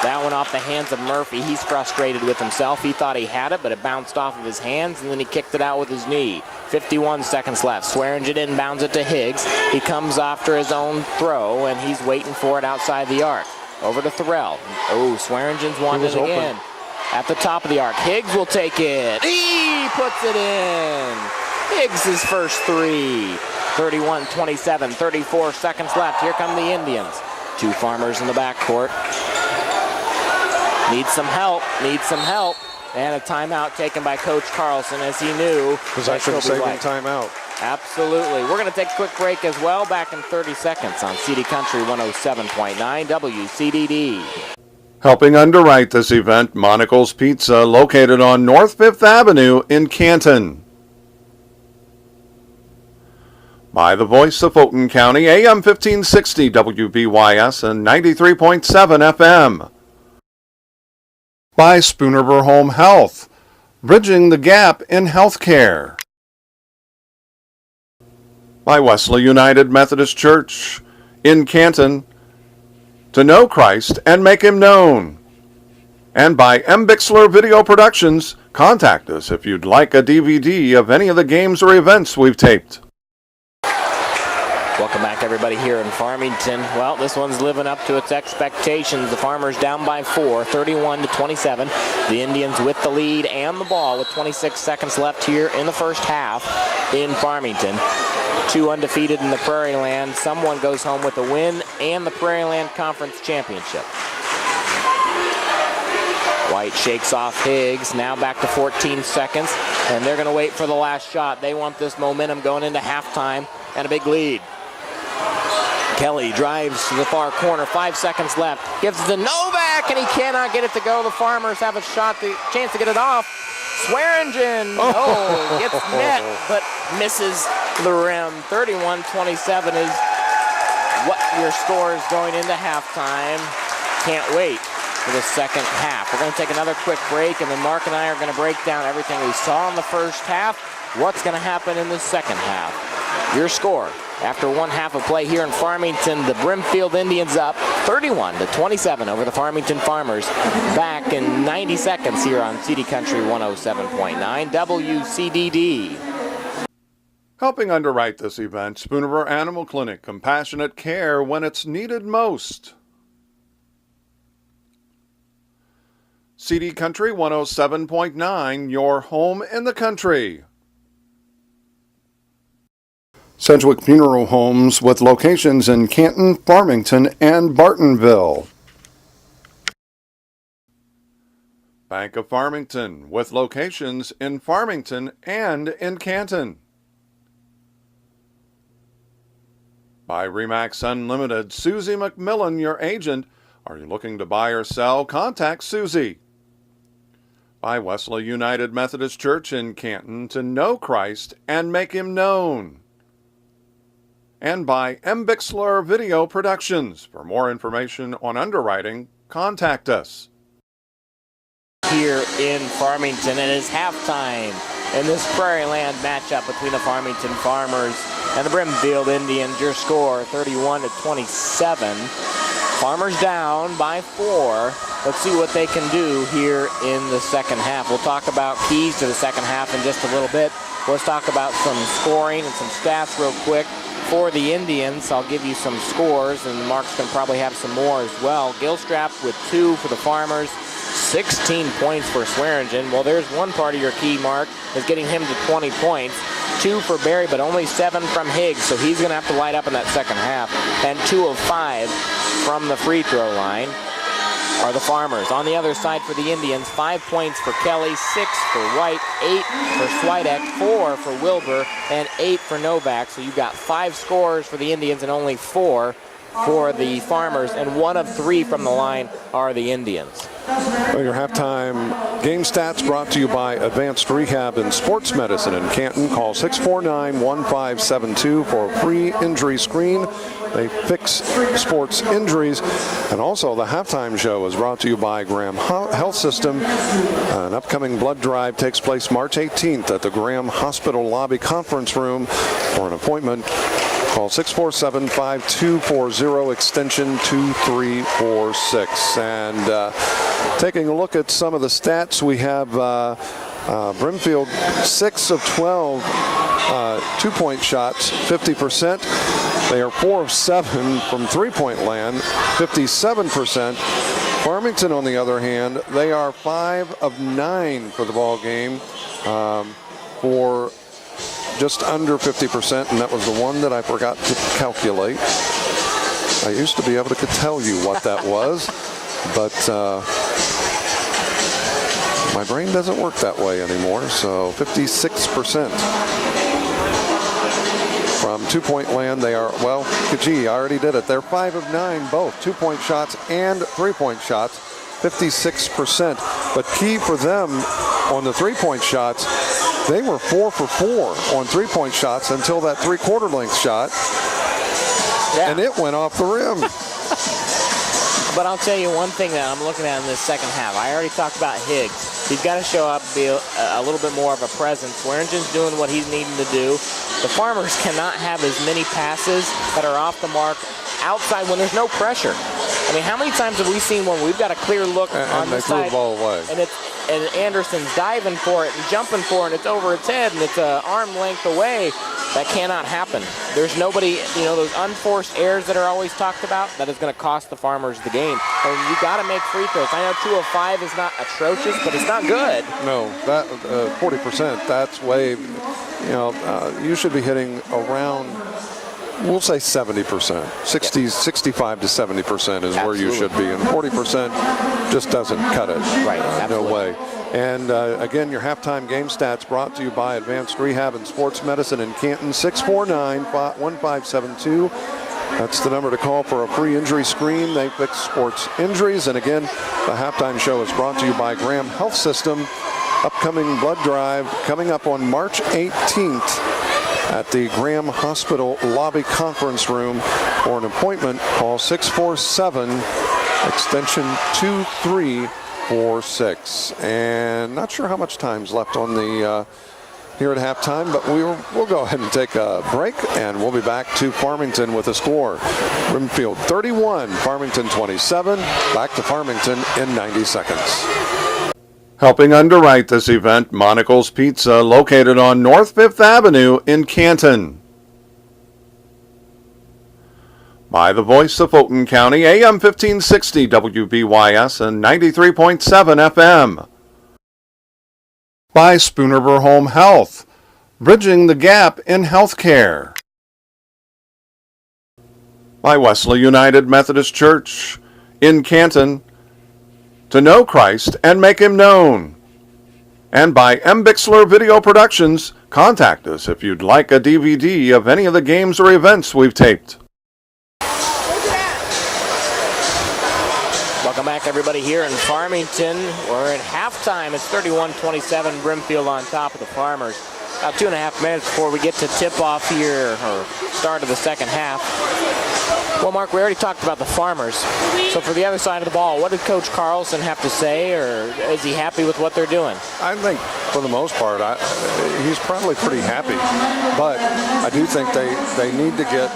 That one off the hands of Murphy. He's frustrated with himself. He thought he had it, but it bounced off of his hands, and then he kicked it out with his knee. 51 seconds left. Swearingen inbounds it to Higgs. He comes after his own throw, and he's waiting for it outside the arc. Over to Thorell. Oh, Swearingen's wanted it again. At the top of the arc. Higgs will take it. He puts it in. Higgs' first three. 31-27, 34 seconds left. Here come the Indians. 2 Farmers in the backcourt. Needs some help, And a timeout taken by Coach Carlson, as he knew. Possession saving timeout. Absolutely. We're going to take a quick break as well. Back in 30 seconds on CD Country 107.9 WCDD. Helping underwrite this event, Monocle's Pizza, located on North 5th Avenue in Canton. By the voice of Fulton County, AM 1560 WBYS and 93.7 FM. By Spoonerver Home Health, bridging the gap in healthcare. By Wesley United Methodist Church in Canton, to know Christ and make him known. And by M. Bixler Video Productions, contact us if you'd like a DVD of any of the games or events we've taped. Welcome back, everybody, here in Farmington. Well, this one's living up to its expectations. The Farmers down by 4, 31-27. The Indians with the lead and the ball with 26 seconds left here in the first half in Farmington. 2 undefeated in the Prairieland. Someone goes home with a win and the Prairieland Conference Championship. White shakes off Higgs. Now back to 14 seconds. And they're going to wait for the last shot. They want this momentum going into halftime and a big lead. Kelly drives to the far corner, 5 seconds left, gives it to Novak, and he cannot get it to go. The Farmers have a chance to get it off. Swearingen, gets net, but misses the rim. 31-27 is what your score is going into halftime. Can't wait for the second half. We're going to take another quick break, and then Mark and I are going to break down everything we saw in the first half, what's going to happen in the second half. Your score after one half of play here in Farmington, the Brimfield Indians up 31-27 over the Farmington Farmers. Back in 90 seconds here on CD Country 107.9 WCDD. Helping underwrite this event, Spoonerver Animal Clinic, compassionate care when it's needed most. CD Country 107.9, your home in the country. Sedgwick Funeral Homes with locations in Canton, Farmington, and Bartonville. Bank of Farmington with locations in Farmington and in Canton. By Remax Unlimited, Susie McMillan, your agent. Are you looking to buy or sell? Contact Susie. By Wesley United Methodist Church in Canton, to know Christ and make him known. And by Bixler Video Productions. For more information on underwriting, contact us. Here in Farmington, it is halftime in this Prairieland matchup between the Farmington Farmers and the Brimfield Indians. Your score 31-27. Farmers down by 4. Let's see what they can do here in the second half. We'll talk about keys to the second half in just a little bit. Let's talk about some scoring and some stats real quick. For the Indians, I'll give you some scores, and Mark's going to probably have some more as well. Gilstrap with 2 for the Farmers, 16 points for Swearingen. Well, there's one part of your key, Mark, is getting him to 20 points. 2 for Barry, but only 7 from Higgs, so he's going to have to light up in that second half. And 2 of 5 from the free throw line are the Farmers. On the other side for the Indians, 5 points for Kelly, 6 for White, 8 for Swidek, 4 for Wilbur, and 8 for Novak. So you've got 5 scores for the Indians and only 4 for the Farmers, and 1 of 3 from the line are the Indians. Well, your halftime game stats brought to you by Advanced Rehab and Sports Medicine in Canton. Call 649-1572 for a free injury screen. They fix sports injuries. And also, the halftime show is brought to you by Graham Health System. An upcoming blood drive takes place March 18th at the Graham Hospital Lobby Conference Room. For an appointment, call 647-5240, extension 2346. And taking a look at some of the stats, we have Brimfield 6 of 12 two-point shots, 50%. They are 4 of 7 from three-point land, 57%. Farmington, on the other hand, they are 5 of 9 for the ball game, for just under 50%, and that was the one that I forgot to calculate. I used to be able to tell you what that was, but my brain doesn't work that way anymore. So 56% from two-point land. They are, well, gee, I already did it. They're 5 of 9, both two-point shots and three-point shots, 56%. But key for them on the three-point shots, they were 4 for 4 on three-point shots until that three-quarter length shot, and it went off the rim. But I'll tell you one thing that I'm looking at in this second half. I already talked about Higgs. He's got to show up, be a little bit more of a presence. Swearingen's doing what he's needing to do. The Farmers cannot have as many passes that are off the mark outside when there's no pressure. I mean, how many times have we seen when we've got a clear look on the side, the ball away, and Anderson's diving for it and jumping for it, and it's over its head, and it's an arm length away? That cannot happen. There's nobody, those unforced errors that are always talked about, that is going to cost the Farmers the game. And you got to make free throws. I know 2 of 5 is not atrocious, but it's not good. No, that 40%, that's way, you should be hitting around, we'll say 70%. 65 to 70% is where you should be, and 40% just doesn't cut it. Right, no way. And again, your halftime game stats brought to you by Advanced Rehab and Sports Medicine in Canton, 649-1572. That's the number to call for a free injury screen. They fix sports injuries. And again, the halftime show is brought to you by Graham Health System. Upcoming blood drive coming up on March 18th at the Graham Hospital Lobby Conference Room. For an appointment, call 647 extension 2346. And not sure how much time's left on the here at halftime, but we'll go ahead and take a break, and we'll be back to Farmington with a score. Brimfield 31, Farmington 27. Back to Farmington in 90 seconds. Helping underwrite this event, Monocle's Pizza, located on North 5th Avenue in Canton. By the voice of Fulton County, AM 1560 WBYS and 93.7 FM. By Spoonerver Home Health, bridging the gap in healthcare. By Wesley United Methodist Church in Canton, to know Christ and make him known. And by Bixler Video Productions. Contact us if you'd like a DVD of any of the games or events we've taped. Welcome back, everybody, here in Farmington. We're at halftime. It's 31-27, Brimfield on top of the Farmers. About 2.5 minutes before we get to tip-off here, or start of the second half. Well, Mark, we already talked about the Farmers. So for the other side of the ball, what did Coach Carlson have to say, or is he happy with what they're doing? I think, for the most part, he's probably pretty happy. But I do think they need to get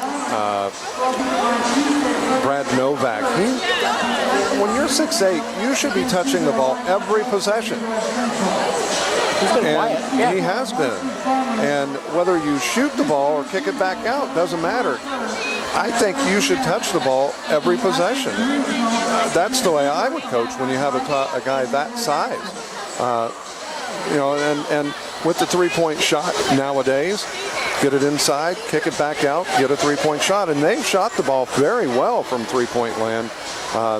Brad Novak. When you're 6'8", you should be touching the ball every possession. He's been quiet. Yeah. He has been. And whether you shoot the ball or kick it back out, doesn't matter. I think you should touch the ball every possession. That's the way I would coach when you have a guy that size. And with the three-point shot nowadays, get it inside, kick it back out, get a three-point shot. And they've shot the ball very well from three-point land.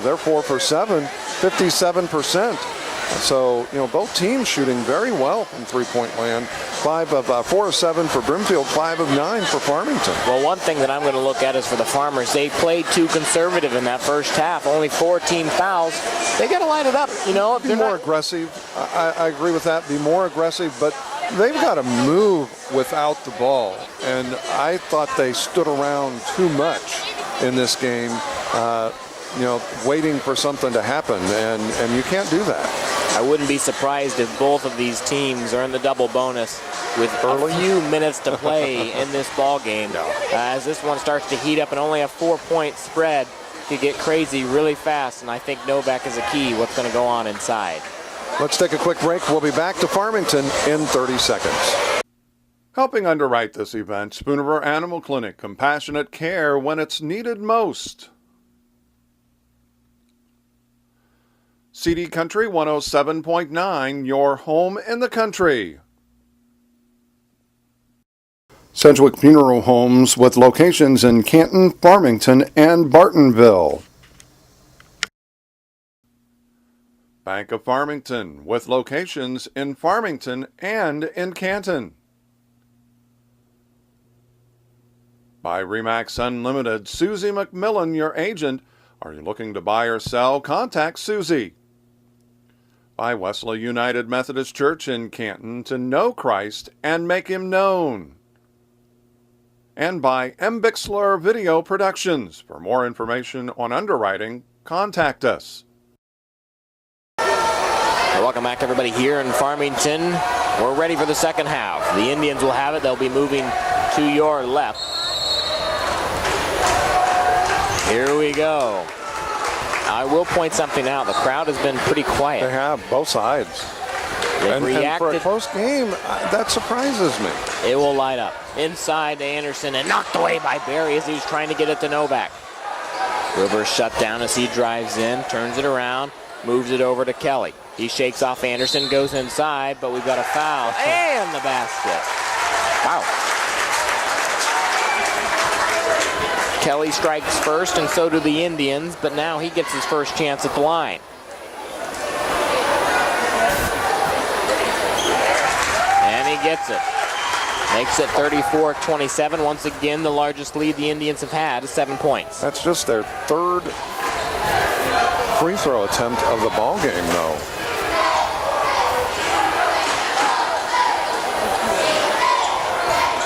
They're 4 for 7, 57%. So, both teams shooting very well from three-point land. 4 of 7 for Brimfield, 5 of 9 for Farmington. Well, one thing that I'm going to look at is for the Farmers, they played too conservative in that first half. Only 14 fouls. They got to light it up, If Be more aggressive. I agree with that. Be more aggressive, but they've got to move without the ball. And I thought they stood around too much in this game, waiting for something to happen. And you can't do that. I wouldn't be surprised if both of these teams are in the double bonus with a few minutes to play in this ball game. As this one starts to heat up and only a 4-point spread, could get crazy really fast, and I think Novak is a key. What's going to go on inside? Let's take a quick break. We'll be back to Farmington in 30 seconds. Helping underwrite this event, Spooner Animal Clinic, compassionate care when it's needed most. CD Country 107.9, your home in the country. Sedgwick Funeral Homes with locations in Canton, Farmington, and Bartonville. Bank of Farmington with locations in Farmington and in Canton. By Remax Unlimited, Susie McMillan, your agent. Are you looking to buy or sell? Contact Susie. By Wesley United Methodist Church in Canton, to know Christ and make him known. And by Bixler Video Productions. For more information on underwriting, contact us. Welcome back, everybody, here in Farmington. We're ready for the second half. The Indians will have it. They'll be moving to your left. Here we go. I will point something out. The crowd has been pretty quiet. They have, both sides. And for a close game, that surprises me. It will light up. Inside to Anderson and knocked away by Barry as he was trying to get it to Novak. Rivers shut down as he drives in, turns it around, moves it over to Kelly. He shakes off Anderson, goes inside, but we've got a foul. And the basket. Wow. Kelly strikes first, and so do the Indians, but now he gets his first chance at the line. And he gets it. Makes it 34-27. Once again, the largest lead the Indians have had is 7 points. That's just their third free throw attempt of the ball game, though.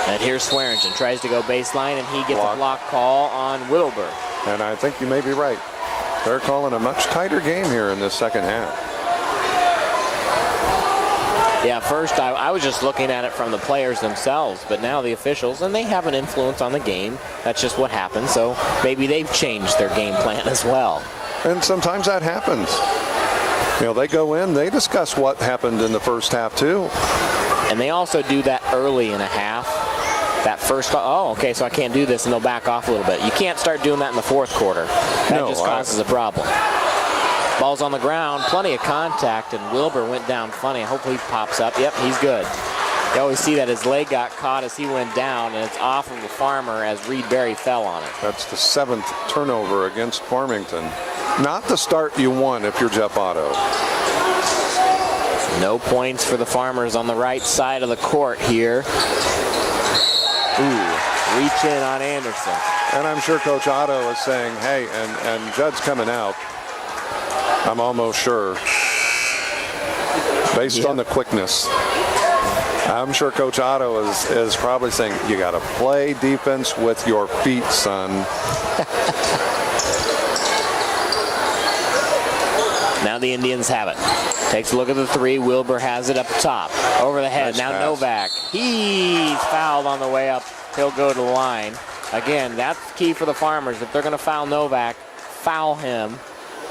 And here's Swearingen, tries to go baseline, and he gets a block call on Wilbur. And I think you may be right. They're calling a much tighter game here in this second half. Yeah, first I was just looking at it from the players themselves, but now the officials, and they have an influence on the game. That's just what happens, so maybe they've changed their game plan as well. And sometimes that happens. They go in, they discuss what happened in the first half, too. And they also do that early in a half. That first, okay, so I can't do this, and they'll back off a little bit. You can't start doing that in the fourth quarter. That just causes a problem. Ball's on the ground, plenty of contact, and Wilbur went down funny. Hopefully he pops up. Yep, he's good. You always see that his leg got caught as he went down, and it's off of the Farmer as Reed Berry fell on it. That's the 7th turnover against Farmington. Not the start you want if you're Jeff Otto. No points for the Farmers on the right side of the court here. Ooh, reach in on Anderson. And I'm sure Coach Otto is saying, hey, and Judd's coming out. I'm almost sure. Based on the quickness. I'm sure Coach Otto is probably saying, you got to play defense with your feet, son. Now the Indians have it. Takes a look at the three. Wilbur has it up top. Over the head. Nice now pass. Novak. He's fouled on the way up. He'll go to the line. Again, that's key for the Farmers. If they're going to foul Novak, foul him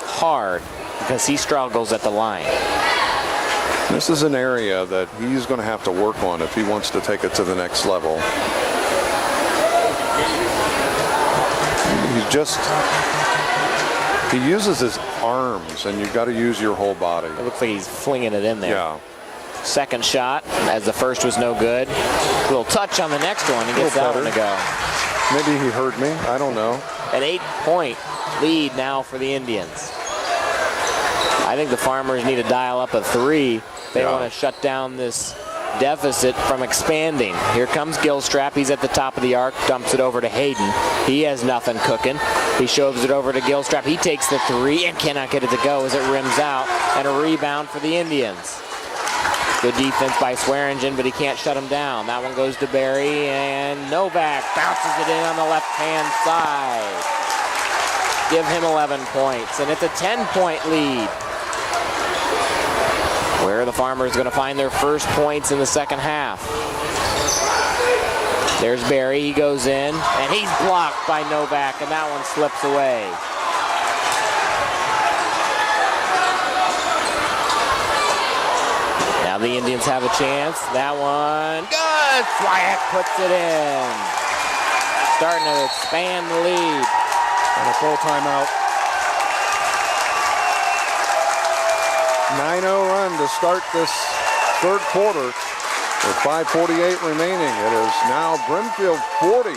hard because he struggles at the line. This is an area that he's going to have to work on if he wants to take it to the next level. He uses his arms, and you've got to use your whole body. It looks like he's flinging it in there. Yeah. Second shot, as the first was no good. A little touch on the next one. He gets that one to go. Maybe he heard me. I don't know. An 8-point lead now for the Indians. I think the Farmers need to dial up a 3 if they want to shut down this deficit from expanding. Here comes Gilstrap. He's at the top of the arc, dumps it over to Hayden. He has nothing cooking. He shoves it over to Gilstrap. He takes the 3 and cannot get it to go as it rims out. And a rebound for the Indians. Good defense by Swearingen, but he can't shut him down. That one goes to Berry, and Novak bounces it in on the left-hand side. Give him 11 points, and it's a 10-point lead. Where are the Farmers going to find their first points in the second half? There's Berry. He goes in, and he's blocked by Novak, and that one slips away. Now the Indians have a chance. That one, good! Swyek puts it in. Starting to expand the lead. And a full timeout. 9-0 run to start this third quarter with 5:48 remaining. It is now Brimfield 40,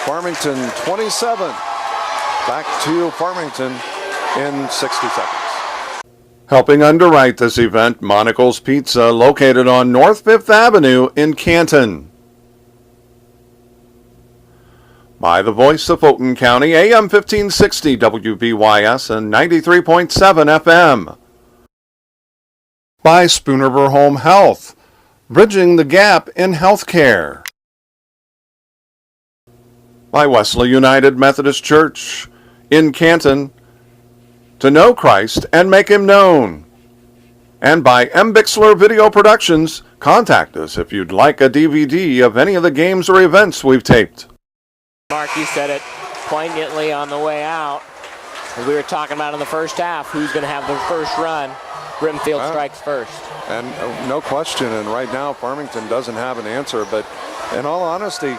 Farmington 27. Back to Farmington in 60 seconds. Helping underwrite this event, Monocle's Pizza, located on North 5th Avenue in Canton. By the voice of Fulton County, AM 1560 WBYS and 93.7 FM. By Spoonerver Home Health, bridging the gap in healthcare. By Wesley United Methodist Church in Canton, to know Christ and make him known. And by M. Bixler Video Productions, contact us if you'd like a DVD of any of the games or events we've taped. Mark, you said it poignantly on the way out. As we were talking about in the first half, who's going to have the first run? Brimfield strikes first. And no question, and right now Farmington doesn't have an answer, but in all honesty,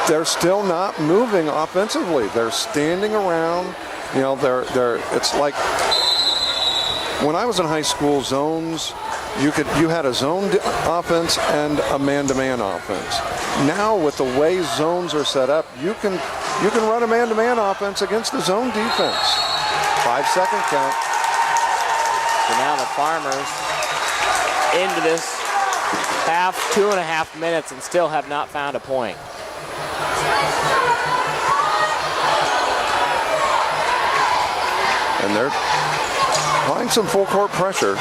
they're still not moving offensively. They're standing around. You know, it's like when I was in high school, zones, you had a zone offense and a man-to-man offense. Now with the way zones are set up, you can run a man-to-man offense against the zone defense. 5-second count. So now the Farmers into this half, 2.5 minutes, and still have not found a point. And they're applying some full court pressure.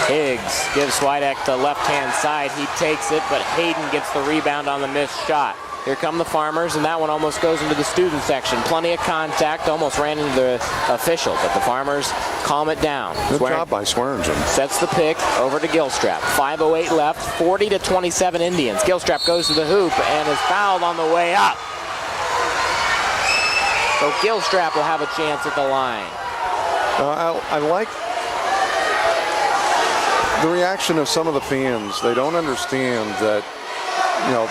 Higgs gives Switek the left-hand side. He takes it, but Hayden gets the rebound on the missed shot. Here come the Farmers, and that one almost goes into the student section. Plenty of contact, almost ran into the official, but the Farmers calm it down. Good job by Swearingen. Sets the pick over to Gilstrap. 5:08 left, 40-27 Indians. Gilstrap goes to the hoop and is fouled on the way up. So Gilstrap will have a chance at the line. I like the reaction of some of the fans. They don't understand that, you know,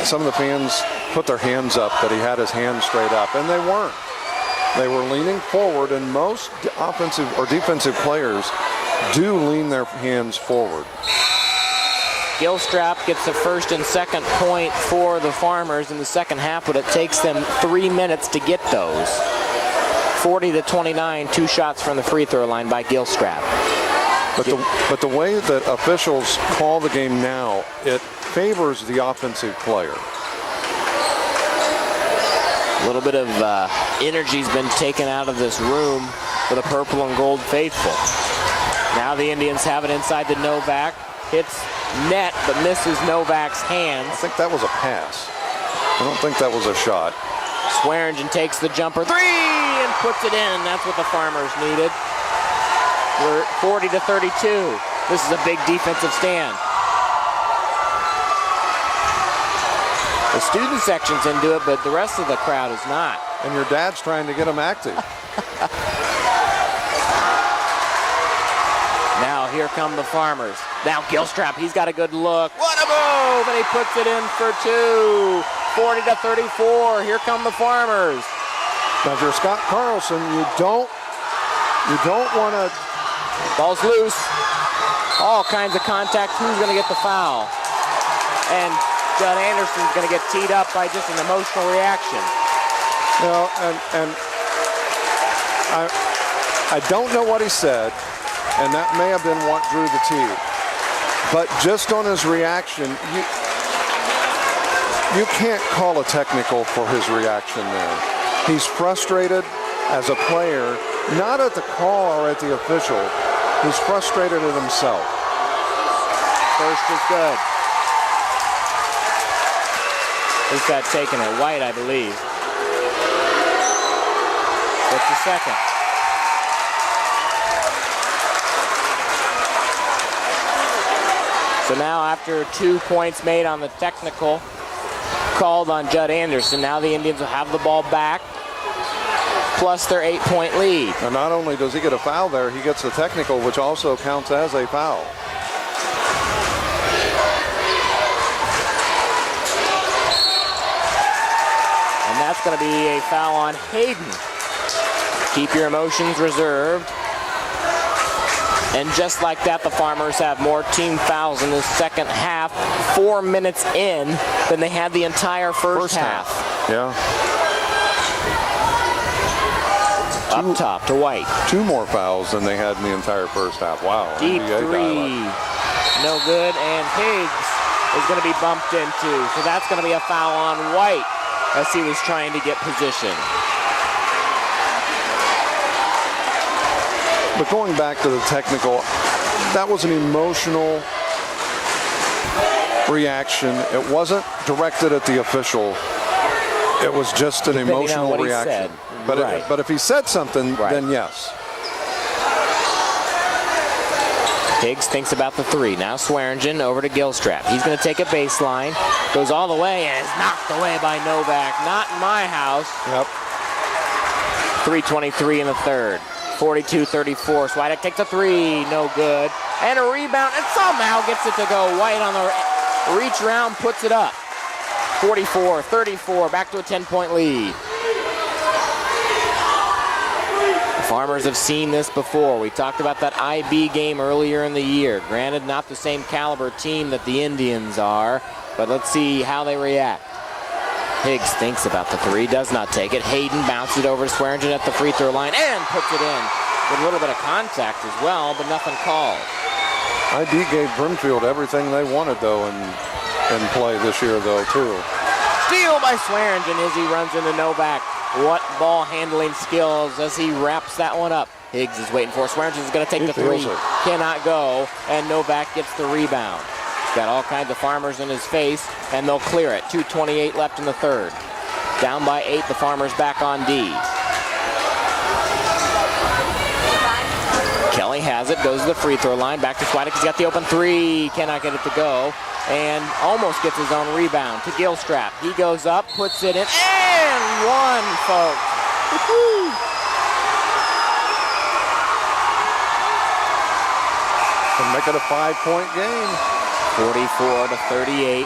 some of the fans put their hands up, that he had his hands straight up, and they weren't. They were leaning forward, and most offensive or defensive players do lean their hands forward. Gilstrap gets the first and second point for the Farmers in the second half, but it takes them 3 minutes to get those. 40-29, 2 shots from the free throw line by Gilstrap. But the way that officials call the game now, it favors the offensive player. A little bit of energy's been taken out of this room for the purple and gold faithful. Now the Indians have it inside to Novak. Hits net, but misses Novak's hands. I think that was a pass. I don't think that was a shot. Swearingen takes the jumper three and puts it in. That's what the Farmers needed. We're 40-32. This is a big defensive stand. The student section's into it, but the rest of the crowd is not. And your dad's trying to get them active. Now here come the Farmers. Now Gilstrap, he's got a good look. What a move! And he puts it in for 2. 40-34. Here come the Farmers. Now if you're Scott Carlson, you don't want to. Ball's loose. All kinds of contact. Who's going to get the foul? And Judd Anderson's going to get teed up by just an emotional reaction. You know, and I don't know what he said, and that may have been what drew the tee. But just on his reaction, you can't call a technical for his reaction there. He's frustrated as a player, not at the call or at the official. He's frustrated at himself. First is good. Who's that taking it? White, I believe. What's the second? So now after 2 points made on the technical called on Judd Anderson, now the Indians will have the ball back, plus their 8-point lead. And not only does he get a foul there, he gets the technical, which also counts as a foul. And that's going to be a foul on Hayden. Keep your emotions reserved. And just like that, the Farmers have more team fouls in the second half, 4 minutes in, than they had the entire first half. Yeah. Up top to White. 2 more fouls than they had in the entire first half. Wow. Deep NBA three. No good, and Higgs is going to be bumped into. So that's going to be a foul on White as he was trying to get position. But going back to the technical, that was an emotional reaction. It wasn't directed at the official. It was just an emotional reaction. But if he said something, then yes. Higgs thinks about the three. Now Swearingen over to Gilstrap. He's going to take a baseline. Goes all the way and is knocked away by Novak. Not in my house. Yep. 3:23 in the third. 42-34. Swiatek takes a three. No good. And a rebound. And somehow gets it to go. White on the reach round. Puts it up. 44-34. Back to a 10-point lead. Farmers have seen this before. We talked about that IB game earlier in the year. Granted, not the same caliber team that the Indians are, but let's see how they react. Higgs thinks about the three, does not take it. Hayden bounced it over to Swearingen at the free throw line and puts it in with a little bit of contact as well, but nothing called. IB gave Brimfield everything they wanted, though, in play this year, though, too. Steal by Swearingen as he runs into Novak. What ball handling skills as he wraps that one up. Higgs is waiting for it. Swearingen is going to take the three. Cannot go, and Novak gets the rebound. Got all kinds of Farmers in his face, and they'll clear it. 2:28 left in the third. Down by 8, the Farmers back on D. Kelly has it, goes to the free throw line. Back to Swiatek. He's got the open three. Cannot get it to go. And almost gets his own rebound to Gilstrap. He goes up, puts it in, and one, folks. Woo-hoo. To make it a 5-point game. 44-38.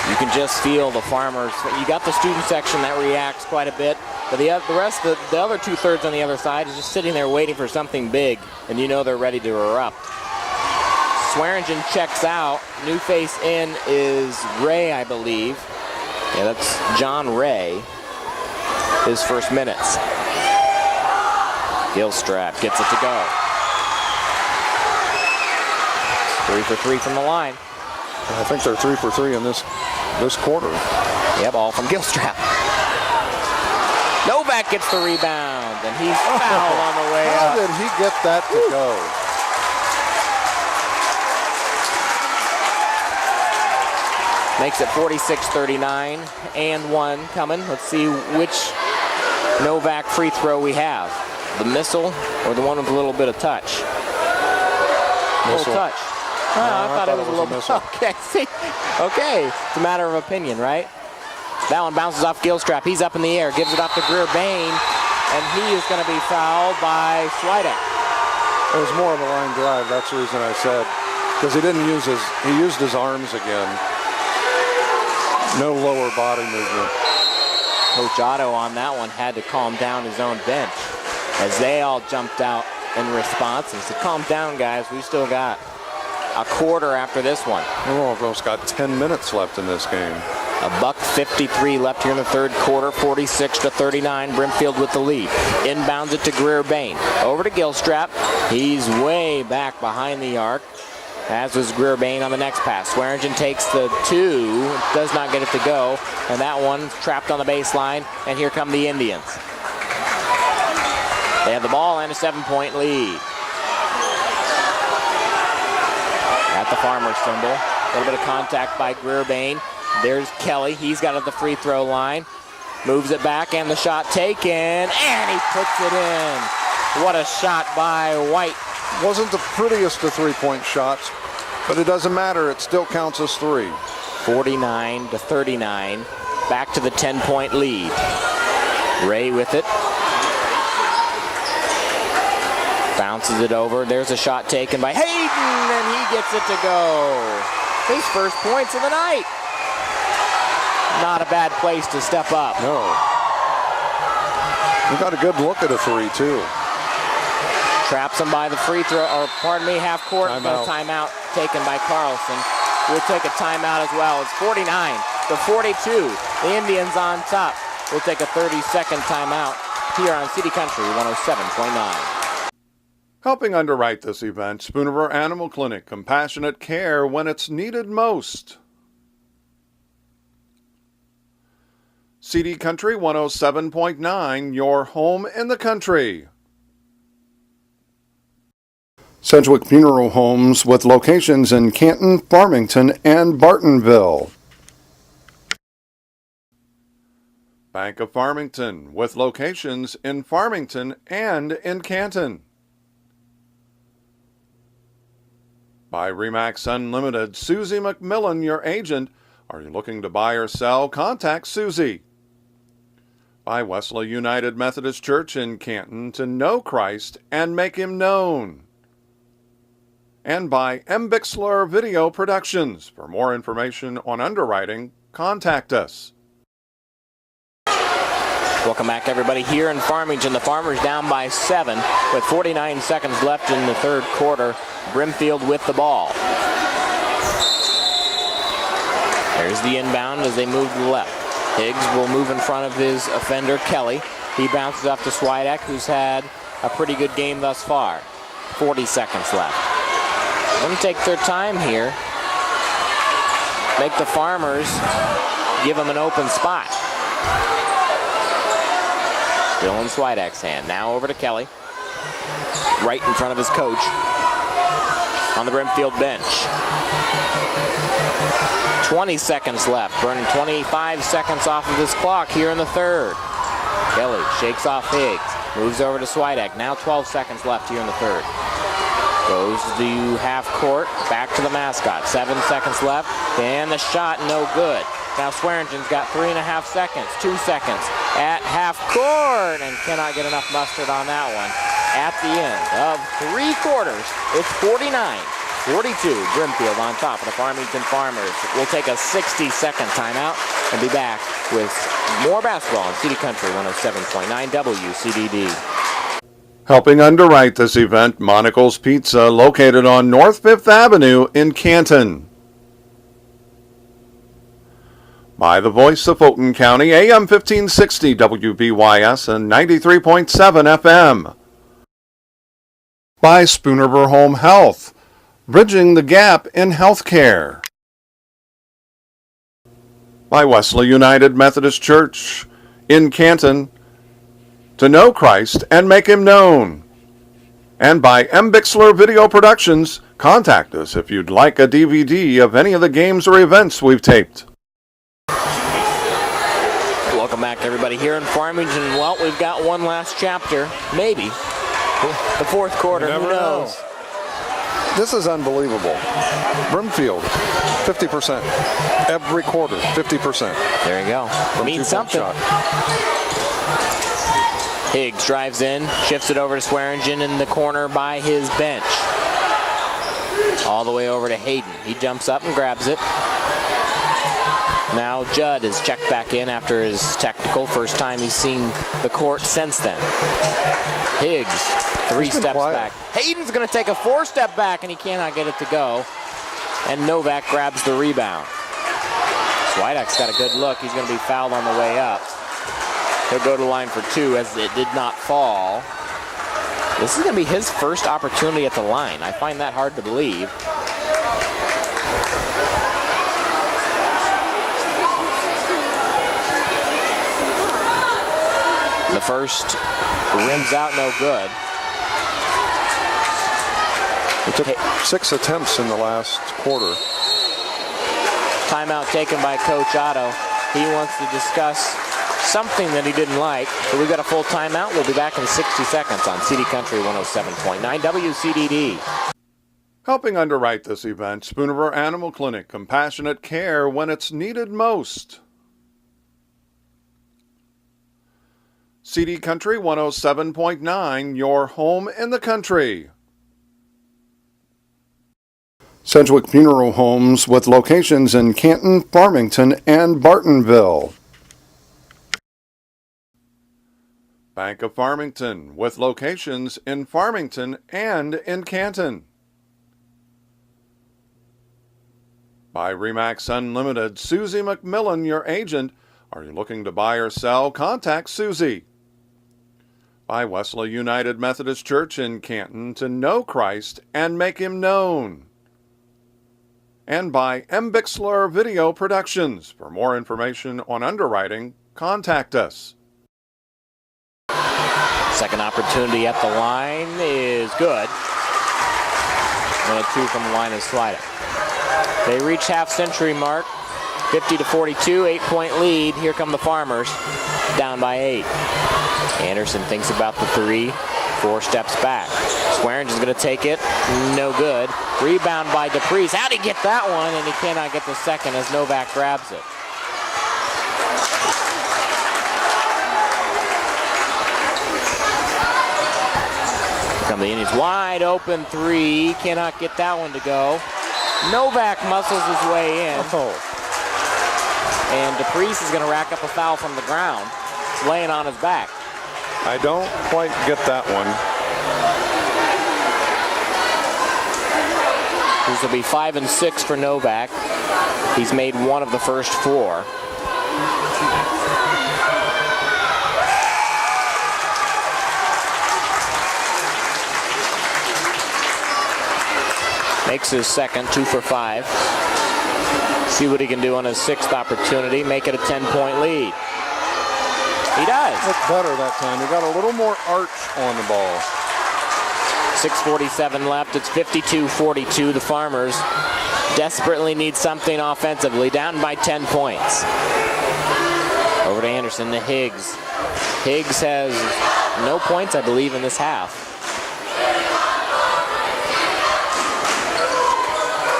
You can just feel the Farmers. You got the student section that reacts quite a bit. But the other 2/3 on the other side is just sitting there waiting for something big, and you know they're ready to erupt. Swearingen checks out. New face in is Ray, I believe. Yeah, that's John Ray. His first minutes. Gilstrap gets it to go. 3 for 3 from the line. I think they're 3 for 3 in this quarter. Yeah, ball from Gilstrap. Novak gets the rebound, and he's fouled on the way How up. did he get that to go? Makes it 46-39 and 1 coming. Let's see which Novak free throw we have. The missile or the one with a little bit of touch? Missile. Little touch. Oh, I thought it was a little missile. Okay, see. Okay, it's a matter of opinion, right? That one bounces off Gilstrap. He's up in the air, gives it up to Greer Bain, and he is going to be fouled by Swidek. It was more of a line drive. That's the reason I said, because he used his arms again. No lower body movement. Coach Otto on that one had to calm down his own bench as they all jumped out in response and said, calm down, guys. We still got a quarter after this one. We've almost got 10 minutes left in this game. $1:53 left here in the third quarter, 46-39. Brimfield with the lead. Inbounds it to Greer Bain. Over to Gilstrap. He's way back behind the arc, as was Greer Bain on the next pass. Swearingen takes the 2, does not get it to go, and that one's trapped on the baseline, and here come the Indians. They have the ball and a 7-point lead. At the Farmers symbol, a little bit of contact by Greer Bain. There's Kelly, he's got it at the free throw line. Moves it back, and the shot taken, and he puts it in. What a shot by White. Wasn't the prettiest of three-point shots, but it doesn't matter. It still counts as 3. 49-39. Back to the 10-point lead. Ray with it. Bounces it over. There's a shot taken by Hayden, and he gets it to go. His first points of the night. Not a bad place to step up. No. We got a good look at a 3, too. Traps him by the free throw, or pardon me, half court. Timeout taken by Carlson. We'll take a timeout as well. It's 49-42. The Indians on top. We'll take a 30-second timeout here on City Country 107.9. Helping underwrite this event, Spooner Animal Clinic, compassionate care when it's needed most. CD Country 107.9, your home in the country. Sedgwick Funeral Homes with locations in Canton, Farmington, and Bartonville. Bank of Farmington with locations in Farmington and in Canton. By Remax Unlimited, Susie McMillan, your agent. Are you looking to buy or sell? Contact Susie. By Wesley United Methodist Church in Canton, to know Christ and make him known. And by M. Bixler Video Productions. For more information on underwriting, contact us. Welcome back, everybody, here in Farmington. The Farmers down by 7 with 49 seconds left in the third quarter. Brimfield with the ball. There's the inbound as they move to the left. Higgs will move in front of his offender, Kelly. He bounces off to Swidek, who's had a pretty good game thus far. 40 seconds left. Going to take their time here. Make the Farmers give them an open spot. Still in Swidek's hand. Now over to Kelly. Right in front of his coach on the Brimfield bench. 20 seconds left. Burning 25 seconds off of this clock here in the third. Kelly shakes off Higgs. Moves over to Swidek. Now 12 seconds left here in the third. Goes to half court. Back to the mascot. 7 seconds left. And the shot no good. Now Swearingen's got 3.5 seconds. 2 seconds at half court. And cannot get enough mustard on that one. At the end of 3 quarters, it's 49-42. Brimfield on top of the Farmington Farmers. We'll take a 60-second timeout and be back with more basketball on CD Country 107.9 WCDD. Helping underwrite this event, Monocle's Pizza, located on North 5th Avenue in Canton. By the voice of Fulton County, AM 1560 WBYS and 93.7 FM. By Spoonerver Home Health, bridging the gap in healthcare. By Wesley United Methodist Church in Canton, to know Christ and make him known. And by Bixler Video Productions, contact us if you'd like a DVD of any of the games or events we've taped. Welcome back, everybody, here in Farmington. Well, we've got one last chapter, maybe. The fourth quarter, who knows? This is unbelievable. Brimfield, 50%. Every quarter, 50%. There you go. Means something. Shot. Higgs drives in, shifts it over to Swearingen in the corner by his bench. All the way over to Hayden. He jumps up and grabs it. Now Judd is checked back in after his technical. First time he's seen the court since then. Higgs, 3 steps back. Hayden's going to take a 4-step back, and he cannot get it to go. And Novak grabs the rebound. Swidak's got a good look. He's going to be fouled on the way up. He'll go to the line for 2 as it did not fall. This is going to be his first opportunity at the line. I find that hard to believe. The first rims out, no good. He took 6 attempts in the last quarter. Timeout taken by Coach Otto. He wants to discuss something that he didn't like. So we've got a full timeout. We'll be back in 60 seconds on CD Country 107.9 WCDD. Helping underwrite this event, Spoonerver Animal Clinic, compassionate care when it's needed most. CD Country 107.9, your home in the country. Sedgwick Funeral Homes with locations in Canton, Farmington, and Bartonville. Bank of Farmington with locations in Farmington and in Canton. By Remax Unlimited, Susie McMillan, your agent. Are you looking to buy or sell? Contact Susie. By Wesley United Methodist Church in Canton, to know Christ and make him known. And by Bixler Video Productions. For more information on underwriting, contact us. Second opportunity at the line is good. And a 2 from the line is Slida. They reach half-century mark. 50-42, 8-point lead. Here come the Farmers, down by 8. Anderson thinks about the 3, 4 steps back. Swearingen's going to take it, no good. Rebound by DePriest. How'd he get that one? And he cannot get the second as Novak grabs it. Here come the Indians. Wide open 3, cannot get that one to go. Novak muscles his way in. And DePriest is going to rack up a foul from the ground. It's laying on his back. I don't quite get that one. This will be 5 and 6 for Novak. He's made 1 of the first 4. Makes his second, 2 for 5. See what he can do on his 6th opportunity. Make it a 10-point lead. He does. Looked better that time. He got a little more arch on the ball. 6:47 left. It's 52-42. The Farmers desperately need something offensively. Down by 10 points. Over to Anderson to Higgs. Higgs has no points, I believe, in this half.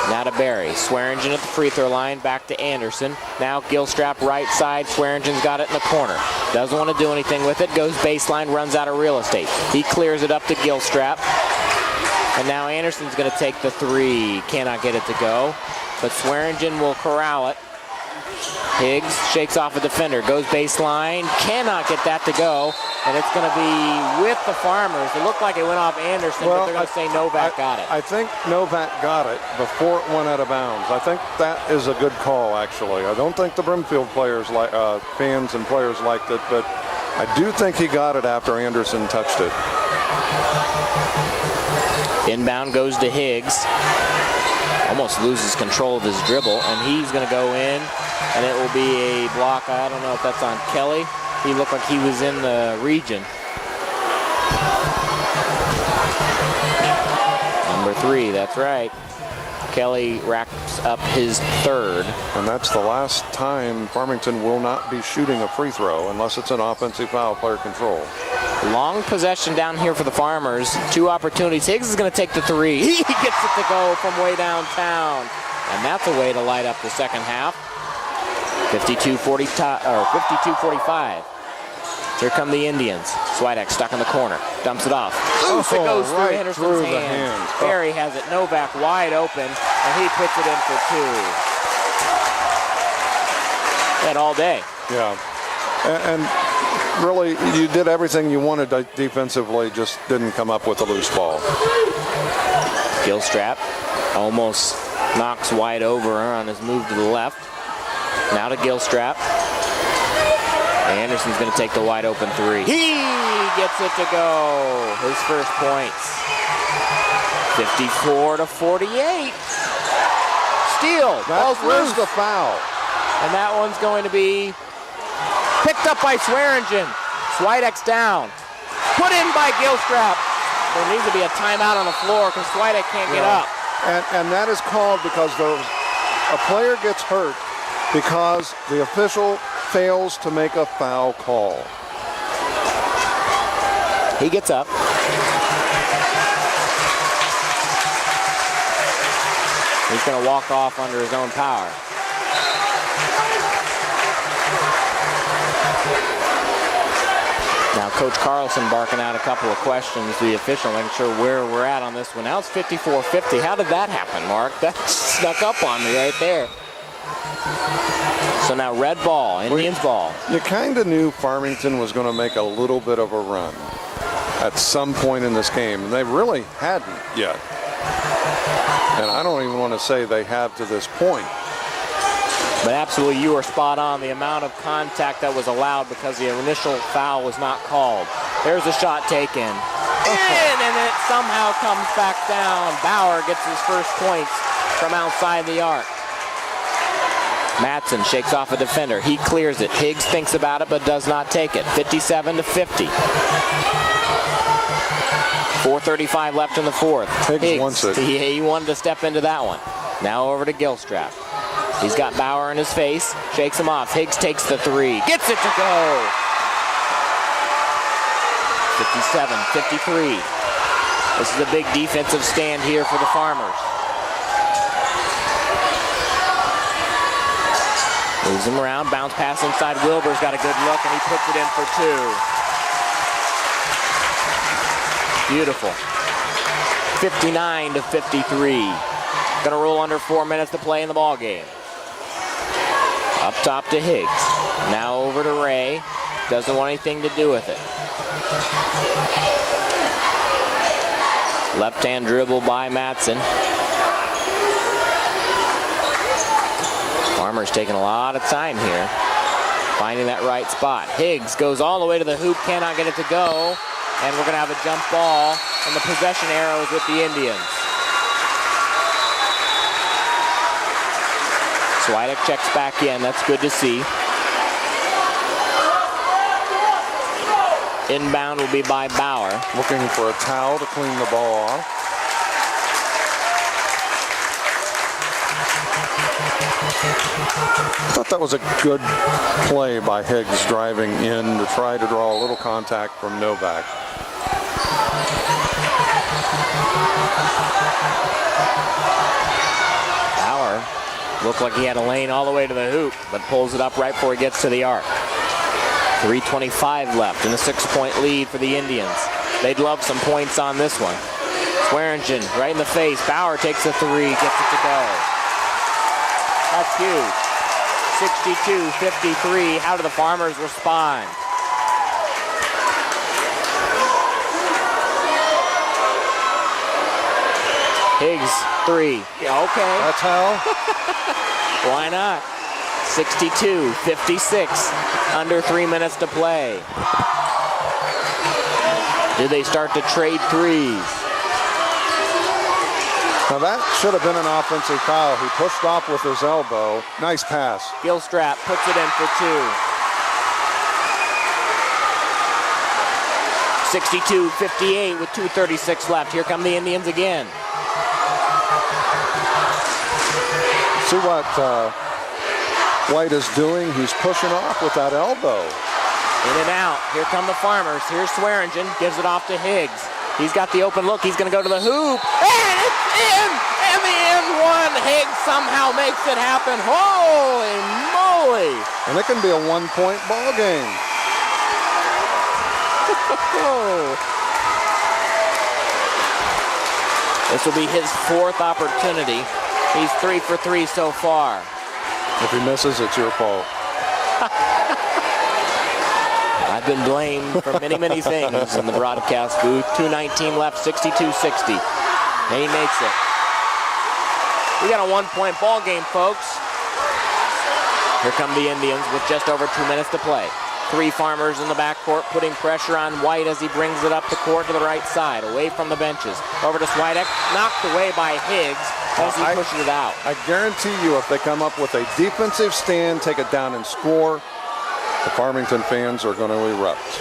Now to Barry. Swearingen at the free throw line. Back to Anderson. Now Gilstrap right side. Swearingen's got it in the corner. Doesn't want to do anything with it. Goes baseline. Runs out of real estate. He clears it up to Gilstrap. And now Anderson's going to take the three. Cannot get it to go. But Swearingen will corral it. Higgs shakes off a defender. Goes baseline. Cannot get that to go. And it's going to be with the Farmers. It looked like it went off Anderson, but they're going to say Novak got it. I think Novak got it before it went out of bounds. I think that is a good call, actually. I don't think the Brimfield players, fans and players liked it, but I do think he got it after Anderson touched it. Inbound goes to Higgs. Almost loses control of his dribble, and he's going to go in, and it will be a block. I don't know if that's on Kelly. He looked like he was in the region. Number 3, that's right. Kelly racks up his third. And that's the last time Farmington will not be shooting a free throw unless it's an offensive foul, player control. Long possession down here for the Farmers. 2 opportunities. Higgs is going to take the three. He gets it to go from way downtown. And that's a way to light up the second half. 52-45. Here come the Indians. Swidek stuck in the corner. Dumps it off. Loose, it goes through Henderson's hands. Barry has it. Novak wide open, and he puts it in for 2. That all day. Yeah. And really, you did everything you wanted defensively, just didn't come up with a loose ball. Gilstrap almost knocks White over on his move to the left. Now to Gilstrap. Anderson's going to take the wide open 3. He gets it to go. His first points. 54-48. Steal. Where's the foul? And that one's going to be picked up by Swearingen. Swidek's down. Put in by Gilstrap. There needs to be a timeout on the floor because Swidek can't get up. And that is called because a player gets hurt because the official fails to make a foul call. He gets up. He's going to walk off under his own power. Now Coach Carlson barking out a couple of questions to the official, making sure where we're at on this one. Now it's 54-50. How did that happen, Mark? That snuck up on me right there. So now red ball, Indians ball. You kind of knew Farmington was going to make a little bit of a run at some point in this game, and they really hadn't yet. And I don't even want to say they have to this point. But absolutely, you are spot on. The amount of contact that was allowed because the initial foul was not called. There's a shot taken. And it somehow comes back down. Bauer gets his first points from outside the arc. Matson shakes off a defender. He clears it. Higgs thinks about it but does not take it. 57-50. 4:35 left in the fourth. Higgs wants it. He wanted to step into that one. Now over to Gilstrap. He's got Bauer in his face. Shakes him off. Higgs takes the three. Gets it to go. 57-53. This is a big defensive stand here for the Farmers. Moves him around, bounce pass inside. Wilbur's got a good look, and he puts it in for 2. Beautiful. 59-53. Gonna roll under 4 minutes to play in the ball game. Up top to Higgs. Now over to Ray. Doesn't want anything to do with it. Left-hand dribble by Matson. Farmer's taking a lot of time here, finding that right spot. Higgs goes all the way to the hoop, cannot get it to go, and we're going to have a jump ball, and the possession arrow is with the Indians. Swidek checks back in. That's good to see. Inbound will be by Bauer. Looking for a towel to clean the ball off. I thought that was a good play by Higgs driving in to try to draw a little contact from Novak. Bauer looked like he had a lane all the way to the hoop, but pulls it up right before he gets to the arc. 3:25 left and a 6-point lead for the Indians. They'd love some points on this one. Swearingen right in the face. Bauer takes a three, gets it to go. That's huge. 62-53. How do the Farmers respond? Higgs, three. Okay. That's how. Why not? 62-56. Under 3 minutes to play. Do they start to trade threes? Now that should have been an offensive foul. He pushed off with his elbow. Nice pass. Gilstrap puts it in for two. 62-58 with 2:36 left. Here come the Indians again. See what White is doing? He's pushing off with that elbow. In and out. Here come the Farmers. Here's Swearingen. Gives it off to Higgs. He's got the open look. He's going to go to the hoop. And it's in! And the end one. Higgs somehow makes it happen. Holy moly! And it can be a one-point ball game. This will be his fourth opportunity. He's 3 for 3 so far. If he misses, it's your fault. I've been blamed for many, many things in the broadcast booth. 2:19 left, 62-60. And he makes it. We got a one-point ball game, folks. Here come the Indians with just over 2 minutes to play. 3 Farmers in the backcourt, putting pressure on White as he brings it up the court to the right side, away from the benches. Over to Switek, knocked away by Higgs as he pushes it out. I guarantee you, if they come up with a defensive stand, take it down and score, the Farmington fans are going to erupt.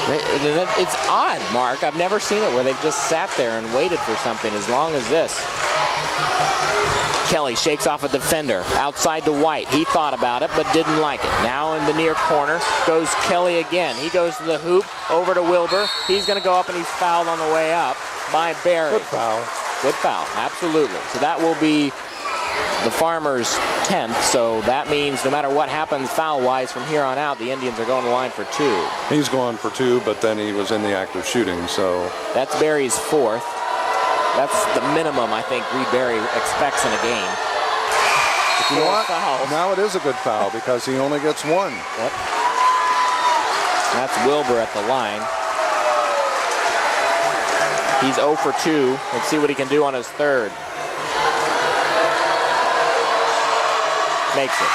It's odd, Mark. I've never seen it where they've just sat there and waited for something as long as this. Kelly shakes off a defender outside to White. He thought about it but didn't like it. Now in the near corner goes Kelly again. He goes to the hoop, over to Wilbur. He's going to go up and he's fouled on the way up by Barry. Good foul. Good foul, absolutely. So that will be the Farmers' 10th. So that means no matter what happens foul-wise from here on out, the Indians are going to line for 2. He's going for 2, but then he was in the act of shooting, so. That's Barry's 4th. That's the minimum I think Reed Barry expects in a game. You know what? Fouls. Now it is a good foul because he only gets 1. Yep. That's Wilbur at the line. He's 0 for 2. Let's see what he can do on his 3rd. Makes it.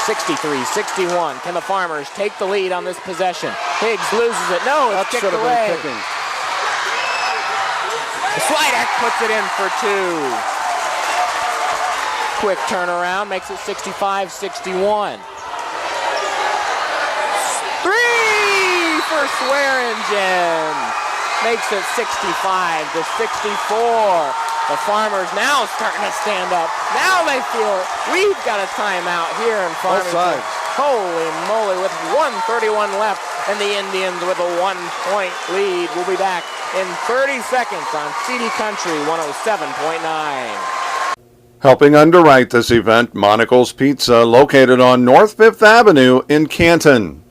63-61. Can the Farmers take the lead on this possession? Higgs loses it. No, it's kicked away. Switek puts it in for 2. Quick turnaround, makes it 65-61. 3 for Swearingen. Makes it 65-64. The Farmers now starting to stand up. Now they feel it. We've got a timeout here in Farmington. Holy moly, with 1:31 left, and the Indians with a 1-point lead. We'll be back in 30 seconds on CD Country 107.9. Helping underwrite this event, Monocle's Pizza, located on North 5th Avenue in Canton.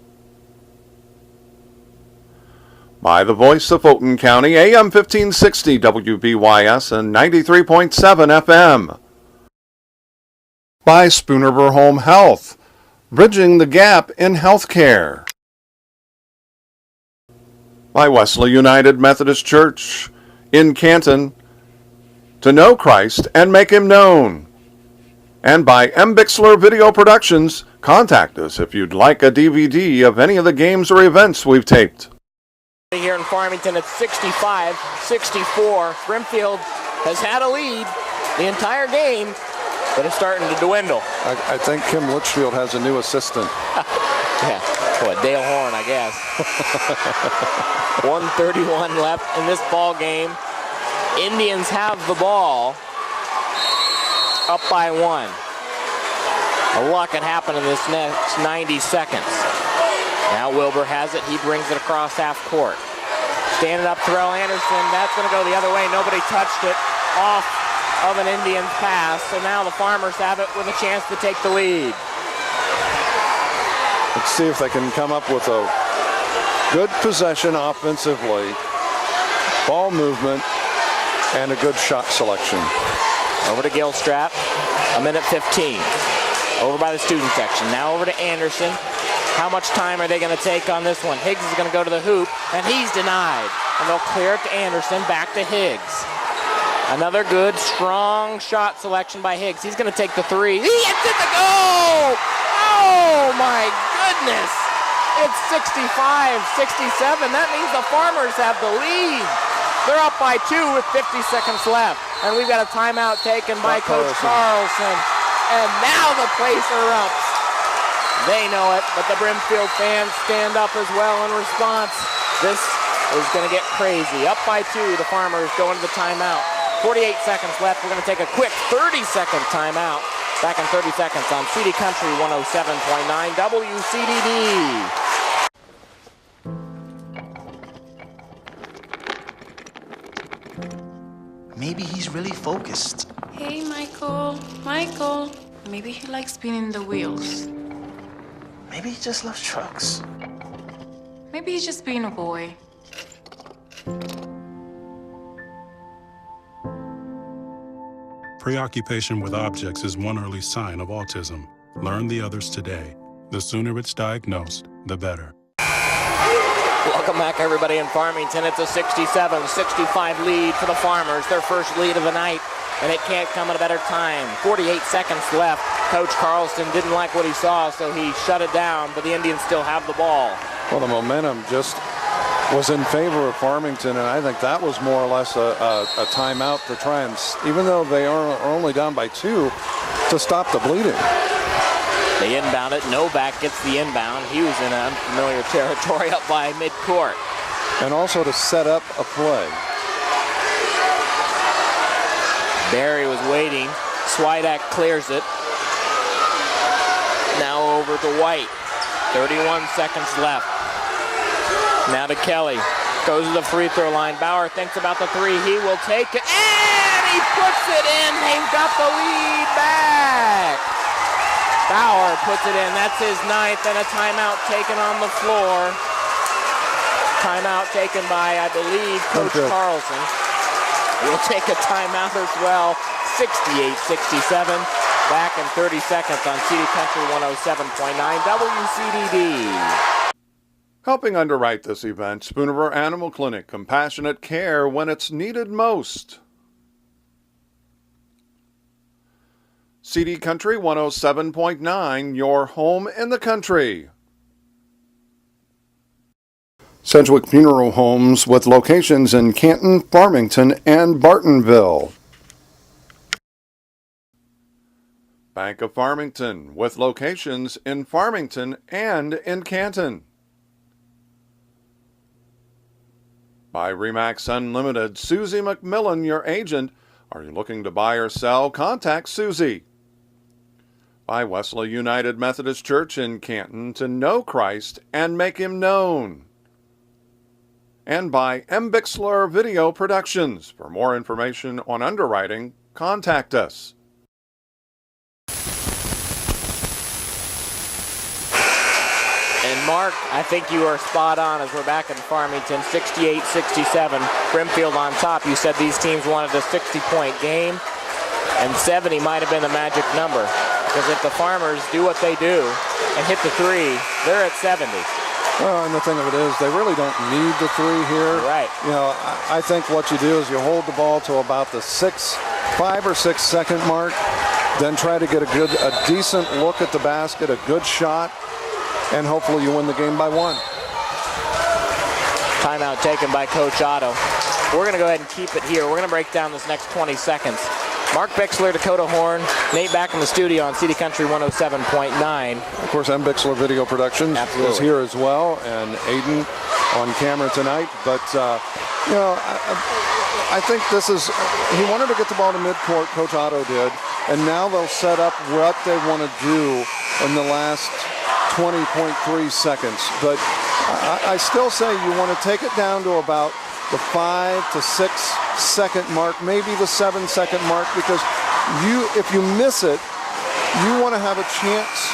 By the voice of Fulton County, AM 1560 WBYS and 93.7 FM. By Spoonerver Home Health, bridging the gap in healthcare. By Wesley United Methodist Church in Canton, to know Christ and make him known. And by M. Bixler Video Productions, contact us if you'd like a DVD of any of the games or events we've taped. Here in Farmington, it's 65-64. Brimfield has had a lead the entire game, but it's starting to dwindle. I think Kim Litchfield has a new assistant. Yeah, what, Dale Horn, I guess. 1:31 left in this ball game. Indians have the ball, up by 1. A lot can happen in this next 90 seconds. Now Wilbur has it. He brings it across half court. Standing up, Terrell Anderson. That's going to go the other way. Nobody touched it. Off of an Indian pass. So now the Farmers have it with a chance to take the lead. Let's see if they can come up with a good possession offensively. ball movement, and a good shot selection. Over to Gilstrap, 1:15. Over by the student section. Now over to Anderson. How much time are they going to take on this one? Higgs is going to go to the hoop, and he's denied. And they'll clear it to Anderson, back to Higgs. Another good, strong shot selection by Higgs. He's going to take the three. He hits it to go! Oh, my goodness! It's 65-67. That means the Farmers have the lead. They're up by 2 with 50 seconds left. And we've got a timeout taken by Coach Carlson. And now the place erupts. They know it, but the Brimfield fans stand up as well in response. This is going to get crazy. Up by 2, the Farmers go into the timeout. 48 seconds left. We're going to take a quick 30-second timeout. Back in 30 seconds on CD Country 107.9 WCDD. Maybe he's really focused. Hey, Michael. Michael. Maybe he likes spinning the wheels. Maybe he just loves trucks. Maybe he's just being a boy. Preoccupation with objects is one early sign of autism. Learn the others today. The sooner it's diagnosed, the better. Welcome back, everybody, in Farmington. It's a 67-65 lead for the Farmers, their first lead of the night, and it can't come at a better time. 48 seconds left. Coach Carlson didn't like what he saw, so he shut it down, but the Indians still have the ball. Well, the momentum just was in favor of Farmington, and I think that was more or less a timeout to try and, even though they are only down by 2, to stop the bleeding. They inbound it. Novak gets the inbound. He was in unfamiliar territory up by midcourt. And also to set up a play. Barry was waiting. Swidak clears it. Now over to White. 31 seconds left. Now to Kelly. Goes to the free throw line. Bauer thinks about the three. He will take it. And he puts it in. They've got the lead back. Bauer puts it in. That's his 9th, and a timeout taken on the floor. Timeout taken by, I believe, Coach Carlson. We'll take a timeout as well. 68-67. Back in 30 seconds on CD Country 107.9 WCDD. Helping underwrite this event, Spooniver Animal Clinic, compassionate care when it's needed most. CD Country 107.9, your home in the country. Sedgwick Funeral Homes with locations in Canton, Farmington, and Bartonville. Bank of Farmington with locations in Farmington and in Canton. By Remax Unlimited, Susie McMillan, your agent. Are you looking to buy or sell? Contact Susie. By Wesley United Methodist Church in Canton, to know Christ and make him known. And by M. Bixler Video Productions. For more information on underwriting, contact us. And Mark, I think you are spot on as we're back in Farmington, 68-67. Brimfield on top. You said these teams wanted a 60-point game, and 70 might have been the magic number. Because if the Farmers do what they do and hit the three, they're at 70. Well, and the thing of it is, they really don't need the three here. Right. You know, I think what you do is you hold the ball to about the 5 or 6 second mark, then try to get a decent look at the basket, a good shot, and hopefully you win the game by 1. Timeout taken by Coach Otto. We're going to go ahead and keep it here. We're going to break down this next 20 seconds. Mark Bixler, Dakota Horn, Nate back in the studio on CD Country 107.9. Of course, M. Bixler Video Productions is here as well, and Aiden on camera tonight. But, you know, I think this is, he wanted to get the ball to midcourt, Coach Otto did, and now they'll set up what they want to do in the last 20.3 seconds. But I still say you want to take it down to about the 5 to 6 second mark, maybe the 7 second mark, because if you miss it, you want to have a chance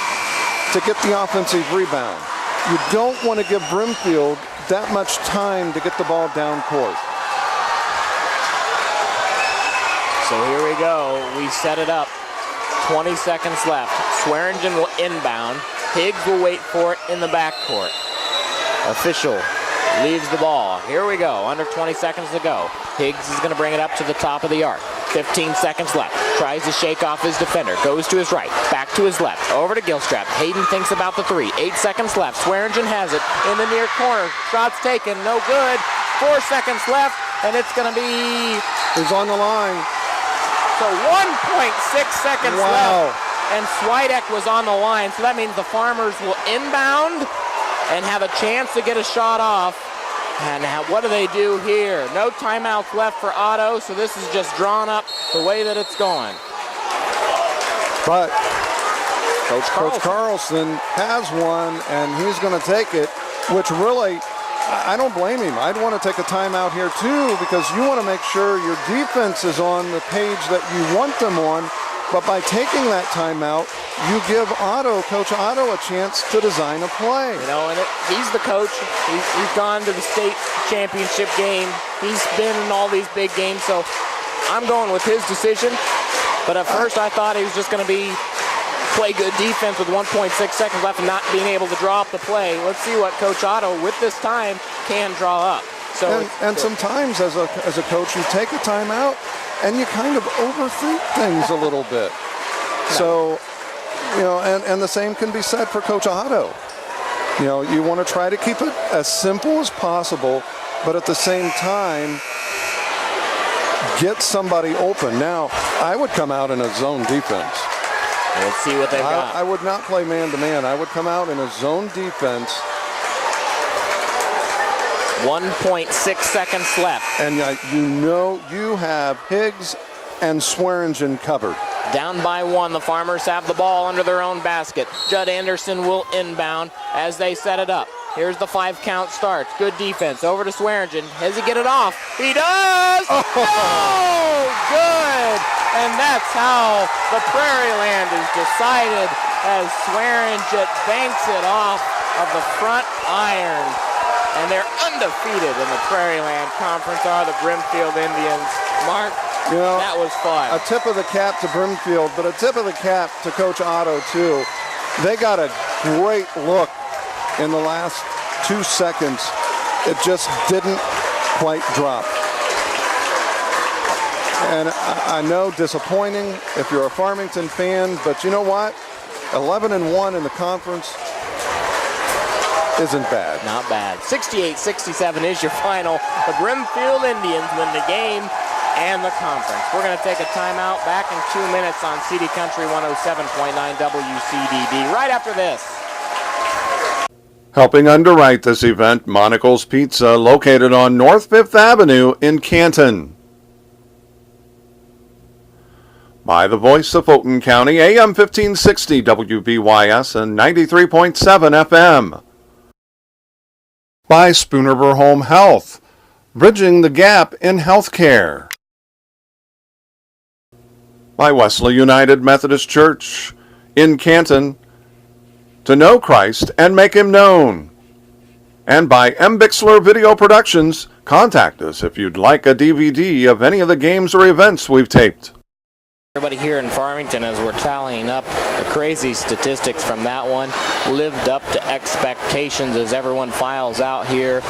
to get the offensive rebound. You don't want to give Brimfield that much time to get the ball down court. So here we go. We set it up. 20 seconds left. Swearingen will inbound. Higgs will wait for it in the backcourt. Official leaves the ball. Here we go. Under 20 seconds to go. Higgs is going to bring it up to the top of the arc. 15 seconds left. Tries to shake off his defender. Goes to his right. Back to his left. Over to Gilstrap. Hayden thinks about the three. 8 seconds left. Swearingen has it in the near corner. Shots taken. No good. 4 seconds left. And it's going to be... He's on the line. So 1.6 seconds Wow. left. And Swidek was on the line. So that means the Farmers will inbound and have a chance to get a shot off. And what do they do here? No timeouts left for Otto, so this is just drawn up the way that it's going. But Coach Carlson has one, and he's going to take it, which really, I don't blame him. I'd want to take a timeout here too, because you want to make sure your defense is on the page that you want them on. But by taking that timeout, you give Coach Otto, a chance to design a play. You know, and he's the coach. He's gone to the state championship game. He's been in all these big games, so I'm going with his decision. But at first I thought he was just going to play good defense with 1.6 seconds left and not being able to draw up the play. Let's see what Coach Otto, with this time, can draw up. So and sometimes as a coach, you take a timeout and you kind of overthink things a little bit. So, you know, and the same can be said for Coach Otto. You know, you want to try to keep it as simple as possible, but at the same time, get somebody open. Now, I would come out in a zone defense. Let's see what they've got. I would not play man-to-man. I would come out in a zone defense. 1.6 seconds left. And you know you have Higgs and Swearingen covered. Down by 1, the Farmers have the ball under their own basket. Judd Anderson will inbound as they set it up. Here's the 5 count starts. Good defense. Over to Swearingen. Does he get it off? He does! Oh, good! And that's how the Prairieland is decided as Swearingen banks it off of the front iron. And they're undefeated in the Prairieland Conference are the Brimfield Indians. Mark, you know, that was fun. A tip of the cap to Brimfield, but a tip of the cap to Coach Otto, too. They got a great look in the last 2 seconds. It just didn't quite drop. And I know, disappointing if you're a Farmington fan, but you know what? 11-1 in the conference isn't bad. Not bad. 68-67 is your final. The Brimfield Indians win the game and the conference. We're going to take a timeout. Back in 2 minutes on CD Country 107.9 WCDD. Right after this. Helping underwrite this event, Monocle's Pizza, located on North 5th Avenue in Canton. By the voice of Fulton County, AM 1560 WBYS and 93.7 FM. By Spoonerver Home Health, bridging the gap in healthcare. By Wesley United Methodist Church in Canton, to know Christ and make him known. And by M. Bixler Video Productions, contact us if you'd like a DVD of any of the games or events we've taped. Everybody here in Farmington, as we're tallying up the crazy statistics from that one, lived up to expectations as everyone files out here.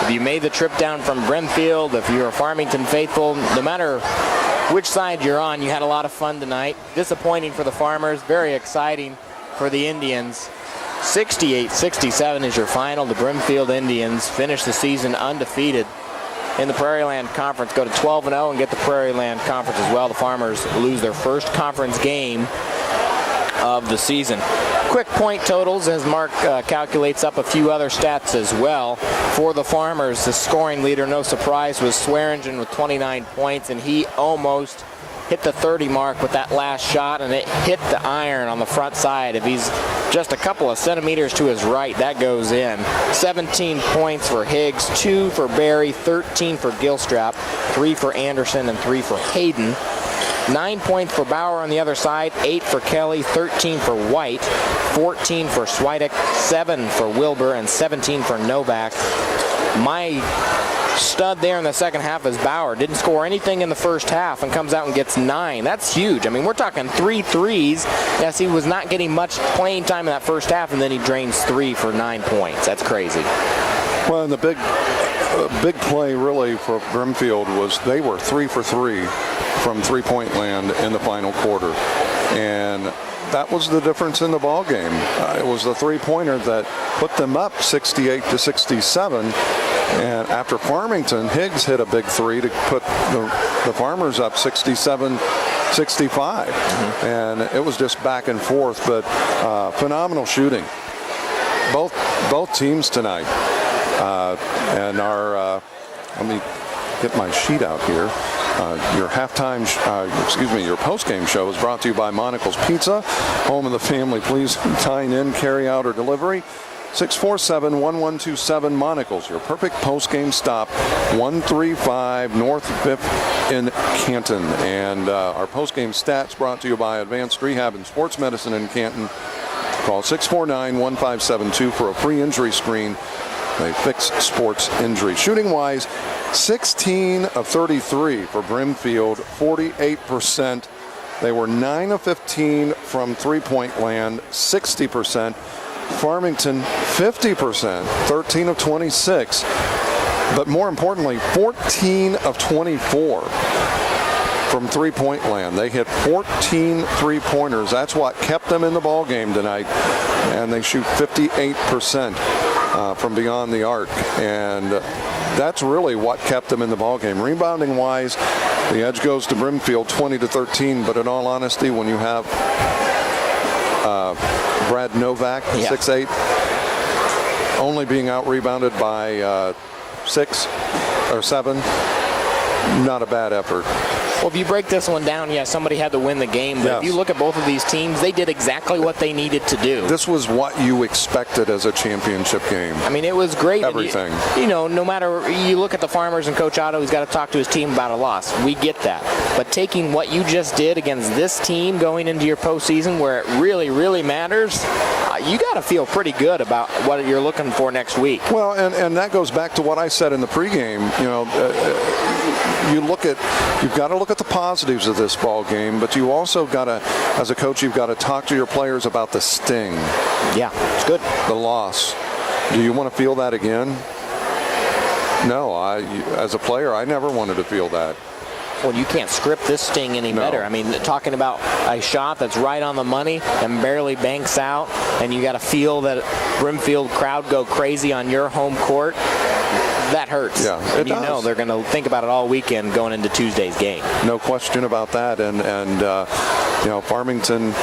If you made the trip down from Brimfield, if you're a Farmington faithful, no matter which side you're on, you had a lot of fun tonight. Disappointing for the Farmers, very exciting for the Indians. 68-67 is your final. The Brimfield Indians finish the season undefeated in the Prairieland Conference. Go to 12-0 and get the Prairieland Conference as well. The Farmers lose their first conference game of the season. Quick point totals as Mark calculates up a few other stats as well. For the Farmers, the scoring leader, no surprise, was Swearingen with 29 points, and he almost hit the 30 mark with that last shot, and it hit the iron on the front side. If he's just a couple of centimeters to his right, that goes in. 17 points for Higgs, 2 for Barry, 13 for Gilstrap, 3 for Anderson, and 3 for Hayden. 9 points for Bauer on the other side, 8 for Kelly, 13 for White, 14 for Swidek, 7 for Wilbur, and 17 for Novak. My stud there in the second half is Bauer. Didn't score anything in the first half and comes out and gets 9. That's huge. I mean, we're talking 3 threes. Yes, he was not getting much playing time in that first half, and then he drains 3 for 9 points. That's crazy. Well, and the big play really for Brimfield was they were 3 for 3 from three-point land in the final quarter. And that was the difference in the ball game. It was the three-pointer that put them up 68-67. And after Farmington, Higgs hit a big three to put the Farmers up 67-65. And it was just back and forth, but phenomenal shooting. Both teams tonight. And our, let me get my sheet out here. Your your post-game show is brought to you by Monocle's Pizza, home of the family. Please dine in, carry out, or delivery. 647-1127 Monocle's, your perfect post-game stop, 135 North 5th in Canton. And our post-game stats brought to you by Advanced Rehab and Sports Medicine in Canton. Call 649-1572 for a free injury screen. They fix sports injury. Shooting-wise, 16 of 33 for Brimfield, 48%. They were 9 of 15 from three-point land, 60%. Farmington, 50%, 13 of 26. But more importantly, 14 of 24 from three-point land. They hit 14 three-pointers. That's what kept them in the ball game tonight. And they shoot 58% from beyond the arc. And that's really what kept them in the ball game. Rebounding wise, the edge goes to Brimfield 20-13, but in all honesty, when you have Brad Novak, 6'8", only being out rebounded by 6 or 7, not a bad effort. Well, if you break this one down, somebody had to win the game. But Yes. if you look at both of these teams, they did exactly what they needed to do. This was what you expected as a championship game. I mean, it was great. Everything. No matter, you look at the Farmers and Coach Otto, he's got to talk to his team about a loss. We get that. But taking what you just did against this team going into your postseason where it really, really matters, you got to feel pretty good about what you're looking for next week. Well, and that goes back to what I said in the pregame. You've got to look at the positives of this ball game, but you also got to, as a coach, you've got to talk to your players about the sting. Yeah, it's good. The loss. Do you want to feel that again? No, as a player, I never wanted to feel that. Well, you can't script this sting any better. I mean, talking about a shot that's right on the money and barely banks out, and you got to feel that Brimfield crowd go crazy on your home court. That hurts. Yeah, and you know they're going to think about it all weekend going into Tuesday's game. No question about that. And Farmington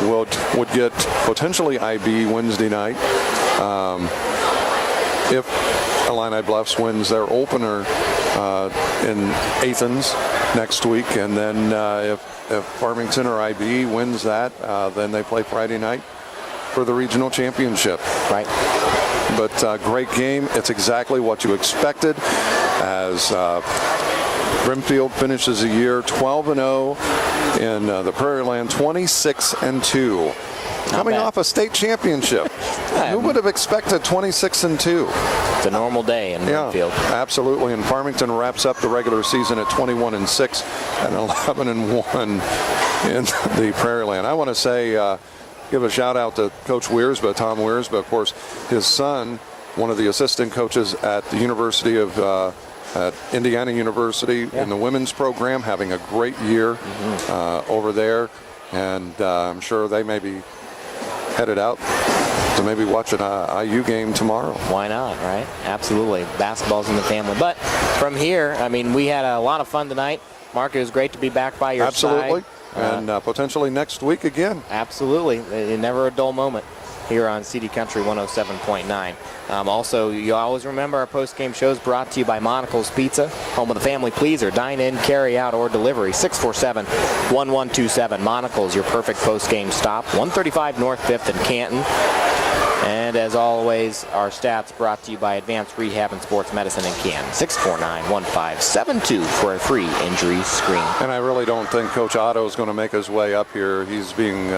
would get potentially IB Wednesday night. If Illini Bluffs wins their opener in Athens next week, and then if Farmington or IB wins that, then they play Friday night for the regional championship. Right. But great game. It's exactly what you expected as Brimfield finishes the year 12-0 in the Prairieland, 26-2. Coming off a state championship. Who would have expected 26-2? It's a normal day in Brimfield. Yeah, absolutely. And Farmington wraps up the regular season at 21-6 and 11-1 in the Prairieland. I want to say, give a shout out to Coach Wiersbe, Tom Wiersbe, of course, his son, one of the assistant coaches at the University of at Indiana University in the women's program, having a great year over there, and I'm sure they may be headed out to maybe watch an IU game tomorrow. Why not, right? Absolutely. Basketball's in the family. But from here, I mean, we had a lot of fun tonight. Mark, it was great to be back by your side. Absolutely. And potentially next week again. Absolutely. Never a dull moment here on CD Country 107.9. Also, you always remember our post-game shows brought to you by Monocle's Pizza, home of the family pleaser. Dine in, carry out, or delivery. 647-1127. Monocle's, your perfect post-game stop. 135 North 5th in Canton. And as always, our stats brought to you by Advanced Rehab and Sports Medicine in Canton. 649-1572 for a free injury screen. And I really don't think Coach Otto is going to make his way up here. He's being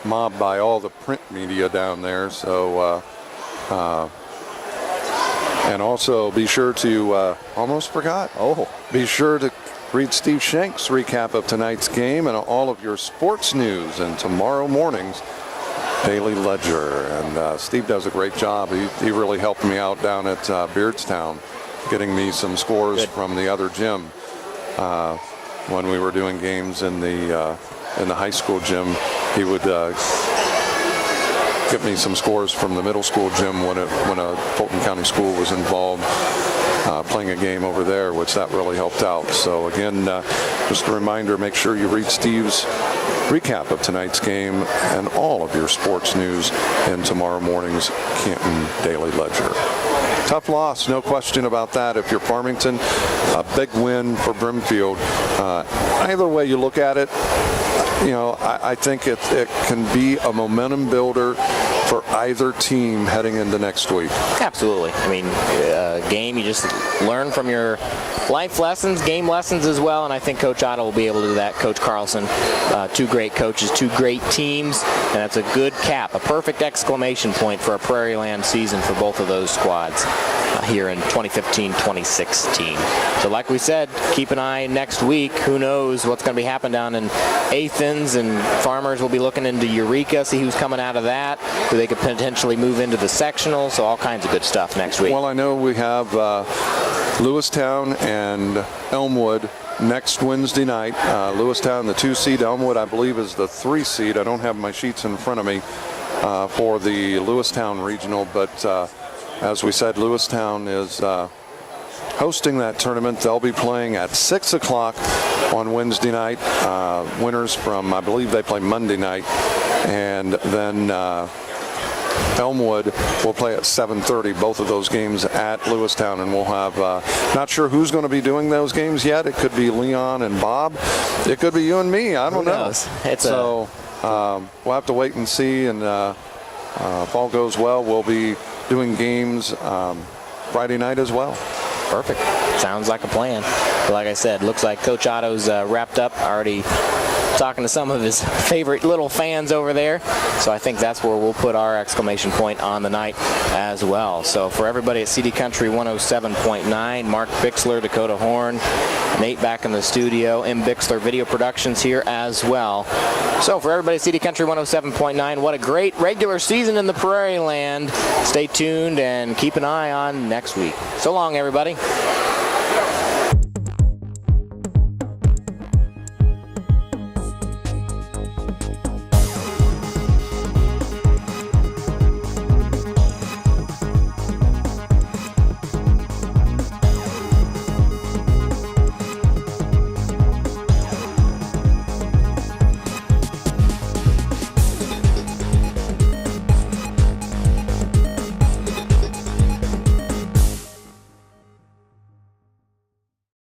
mobbed by all the print media down there. So And also be sure to, almost forgot, be sure to read Steve Shank's recap of tonight's game and all of your sports news and tomorrow morning's Daily Ledger. And Steve does a great job. He really helped me out down at Beardstown, getting me some scores from the other gym when we were doing games in the high school gym. He would give me some scores from the middle school gym when a Fulton County school was involved playing a game over there, which that really helped out. So again, just a reminder, make sure you read Steve's recap of tonight's game and all of your sports news in tomorrow morning's Canton Daily Ledger. Tough loss, no question about that. If you're Farmington, a big win for Brimfield. Either way you look at it, I think it can be a momentum builder for either team heading into next week. Absolutely. I mean, game, you just learn from your life lessons, game lessons as well, and I think Coach Otto will be able to do that. Coach Carlson, two great coaches, two great teams, and that's a good cap, a perfect exclamation point for a Prairieland season for both of those squads here in 2015-2016. So like we said, keep an eye next week. Who knows what's going to be happening down in Athens, and Farmers will be looking into Eureka, see who's coming out of that, who they could potentially move into the sectional, so all kinds of good stuff next week. Well, I know we have Lewistown and Elmwood next Wednesday night. Lewistown, the 2 seed. Elmwood, I believe, is the 3 seed. I don't have my sheets in front of me for the Lewistown regional, but as we said, Lewistown is hosting that tournament. They'll be playing at 6 o'clock on Wednesday night. Winners from, I believe they play Monday night. And then Elmwood will play at 7:30, both of those games at Lewistown. And we'll have, not sure who's going to be doing those games yet. It could be Leon and Bob. It could be you and me. I don't know. We'll have to wait and see. And if all goes well, we'll be doing games Friday night as well. Perfect. Sounds like a plan. But like I said, looks like Coach Otto's wrapped up, already talking to some of his favorite little fans over there. So I think that's where we'll put our exclamation point on the night as well. So for everybody at CD Country 107.9, Mark Bixler, Dakota Horn, Nate back in the studio, M. Bixler Video Productions here as well. So for everybody at CD Country 107.9, what a great regular season in the Prairieland. Stay tuned and keep an eye on next week. So long, everybody.